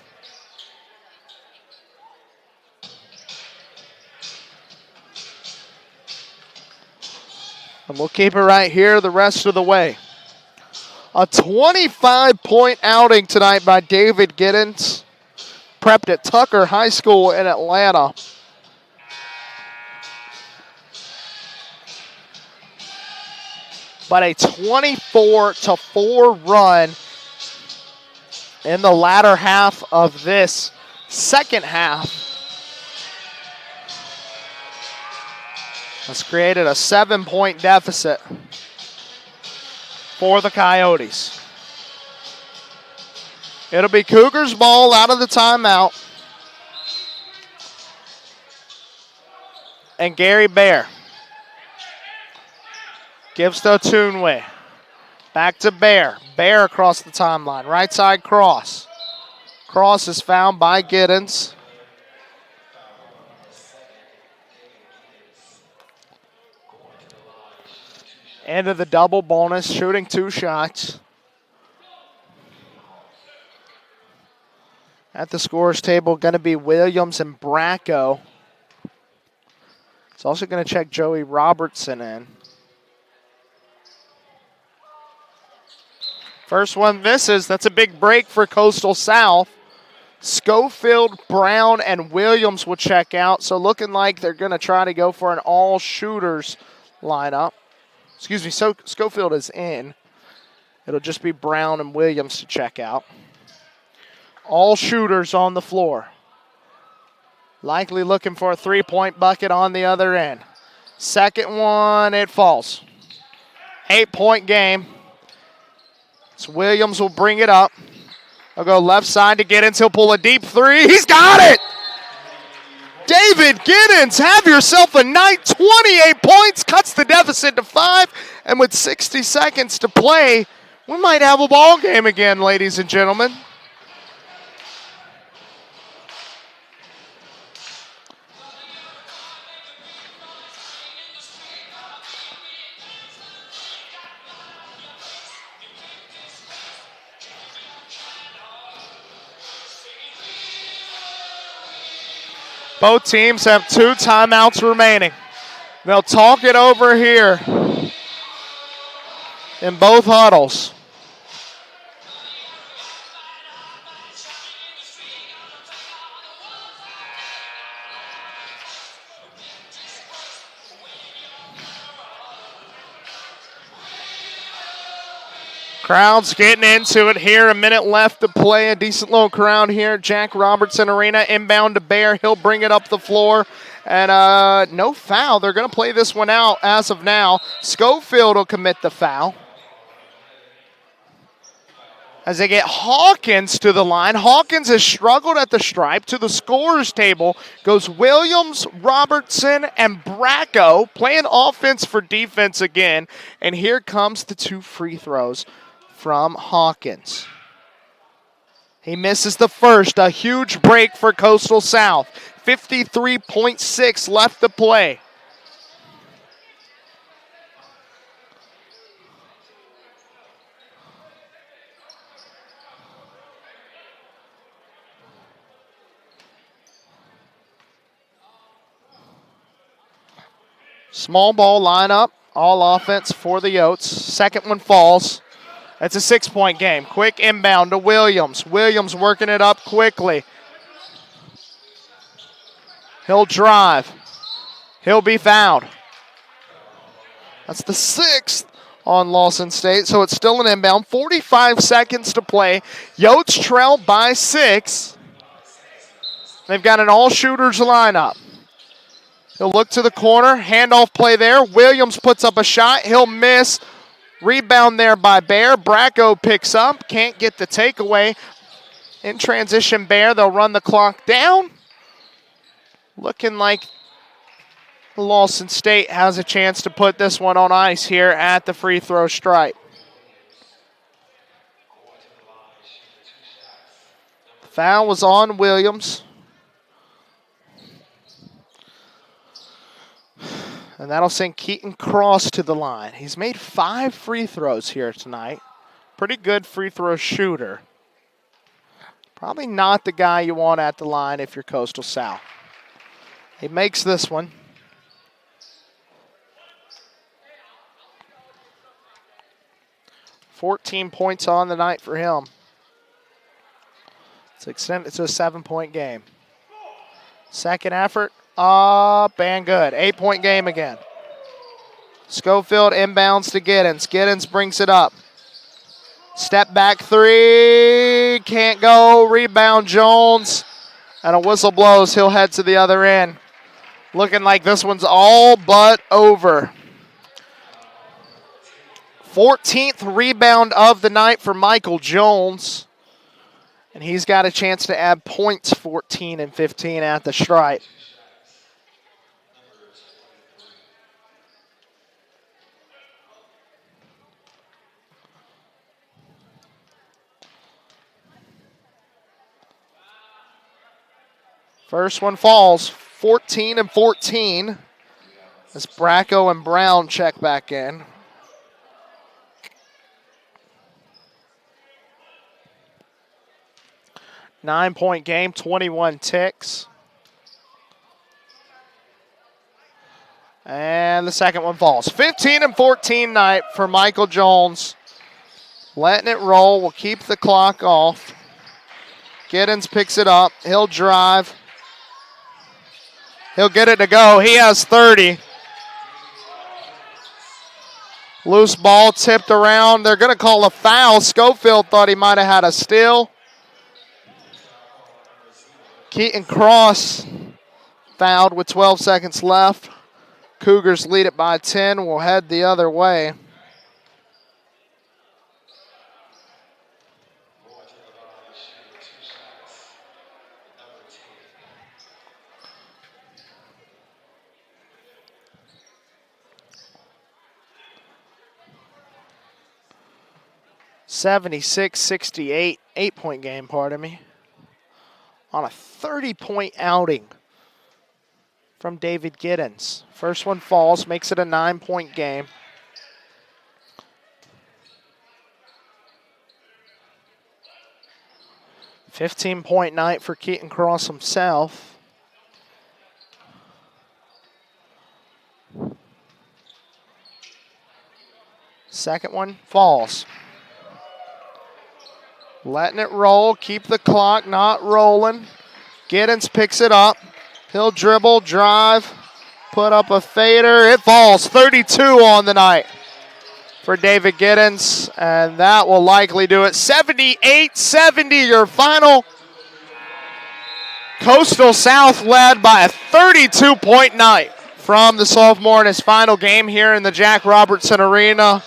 And we'll keep it right here the rest of the way. A 25-point outing tonight by David Giddens. Prepped at Tucker High School in Atlanta. But a 24-4 run in the latter half of this second half has created a 7-point deficit for the Coyotes. It'll be Cougars ball out of the timeout. And Gary Baer gives to Tunwe. Back to Baer. Baer across the timeline. Right side cross. Cross is found by Giddens. Into the double bonus, shooting 2 shots. At the scorer's table, going to be Williams and Bracco. It's also going to check Joey Robertson in. First one misses. That's a big break for Coastal South. Schofield, Brown, and Williams will check out. So looking like they're going to try to go for an all-shooters lineup. Excuse me, so Schofield is in. It'll just be Brown and Williams to check out. All shooters on the floor. Likely looking for a 3-point bucket on the other end. Second one, it falls. 8-point game. So Williams will bring it up. He'll go left side to Giddens. He'll pull a deep 3. He's got it! David Giddens, have yourself a night. 28 points, cuts the deficit to 5. And with 60 seconds to play, we might have a ball game again, ladies and gentlemen. Both teams have 2 timeouts remaining. They'll talk it over here in both huddles. Crowd's getting into it here. A minute left to play. A decent little crowd here. Jack Robertson Arena. Inbound to Baer. He'll bring it up the floor. And no foul. They're going to play this one out as of now. Schofield will commit the foul. As they get Hawkins to the line. Hawkins has struggled at the stripe. To the scorer's table goes Williams, Robertson, and Bracco. Playing offense for defense again. And here comes the 2 free throws from Hawkins. He misses the first. A huge break for Coastal South. 53.6 left to play. Small ball lineup, all offense for the Yotes. Second one falls. That's a 6-point game. Quick inbound to Williams. Williams working it up quickly. He'll drive. He'll be fouled. That's the 6th on Lawson State, so it's still an inbound. 45 seconds to play. Yotes trail by 6. They've got an all-shooters lineup. He'll look to the corner. Handoff play there. Williams puts up a shot. He'll miss. Rebound there by Bear. Bracco picks up. Can't get the takeaway. In transition, Bear. They'll run the clock down. Looking like Lawson State has a chance to put this one on ice here at the free throw stripe. Foul was on Williams. And that'll send Keaton Cross to the line. He's made 5 free throws here tonight. Pretty good free throw shooter. Probably not the guy you want at the line if you're Coastal South. He makes this one. $14 points on the night for him. It's a 7-point game. Second effort. Up and good. 8-point game again. Schofield inbounds to Giddens. Giddens brings it up. Step back 3. Can't go. Rebound Jones. And a whistle blows. He'll head to the other end. Looking like this one's all but over. 14th rebound of the night for Michael Jones. And he's got a chance to add points, 14 and 15 at the stripe. First one falls, 14 and 14, as Bracco and Brown check back in. Nine-point game, 21 ticks. And the second one falls. 15 and 14 night for Michael Jones. Letting it roll, will keep the clock off. Giddens picks it up, he'll drive. He'll get it to go. He has 30. Loose ball tipped around. They're going to call a foul. Schofield thought he might have had a steal. Keaton Cross fouled with 12 seconds left. Cougars lead it by 10. We'll head the other way. (76-68), 8-point game, pardon me, on a 30-point outing from David Giddens. First one falls, makes it a 9-point game. $15-point night for Keaton Cross himself. Second one falls. Letting it roll, keep the clock not rolling. Giddens picks it up. He'll dribble, drive, put up a fader. It falls. 32 on the night for David Giddens, and that will likely do it. 78-70, your final. Coastal South led by a 32-point night from the sophomore in his final game here in the Jack Robertson Arena.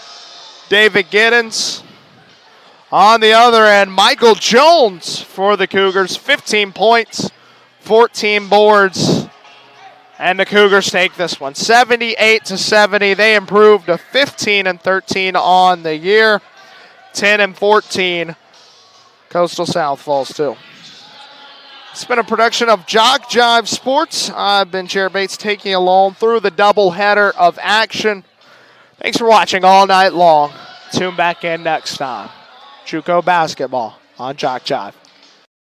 David Giddens. On the other end, Michael Jones for the Cougars, 15 points, 14 boards, and the Cougars take this one, 78-70. They improved to 15 and 13 on the year, 10 and 14 Coastal South falls too. It's been a production of JockJive Sports. I've been Jared Bates taking you along through the doubleheader of action. Thanks for watching all night long. Tune back in next time. JUCO basketball on JockJive.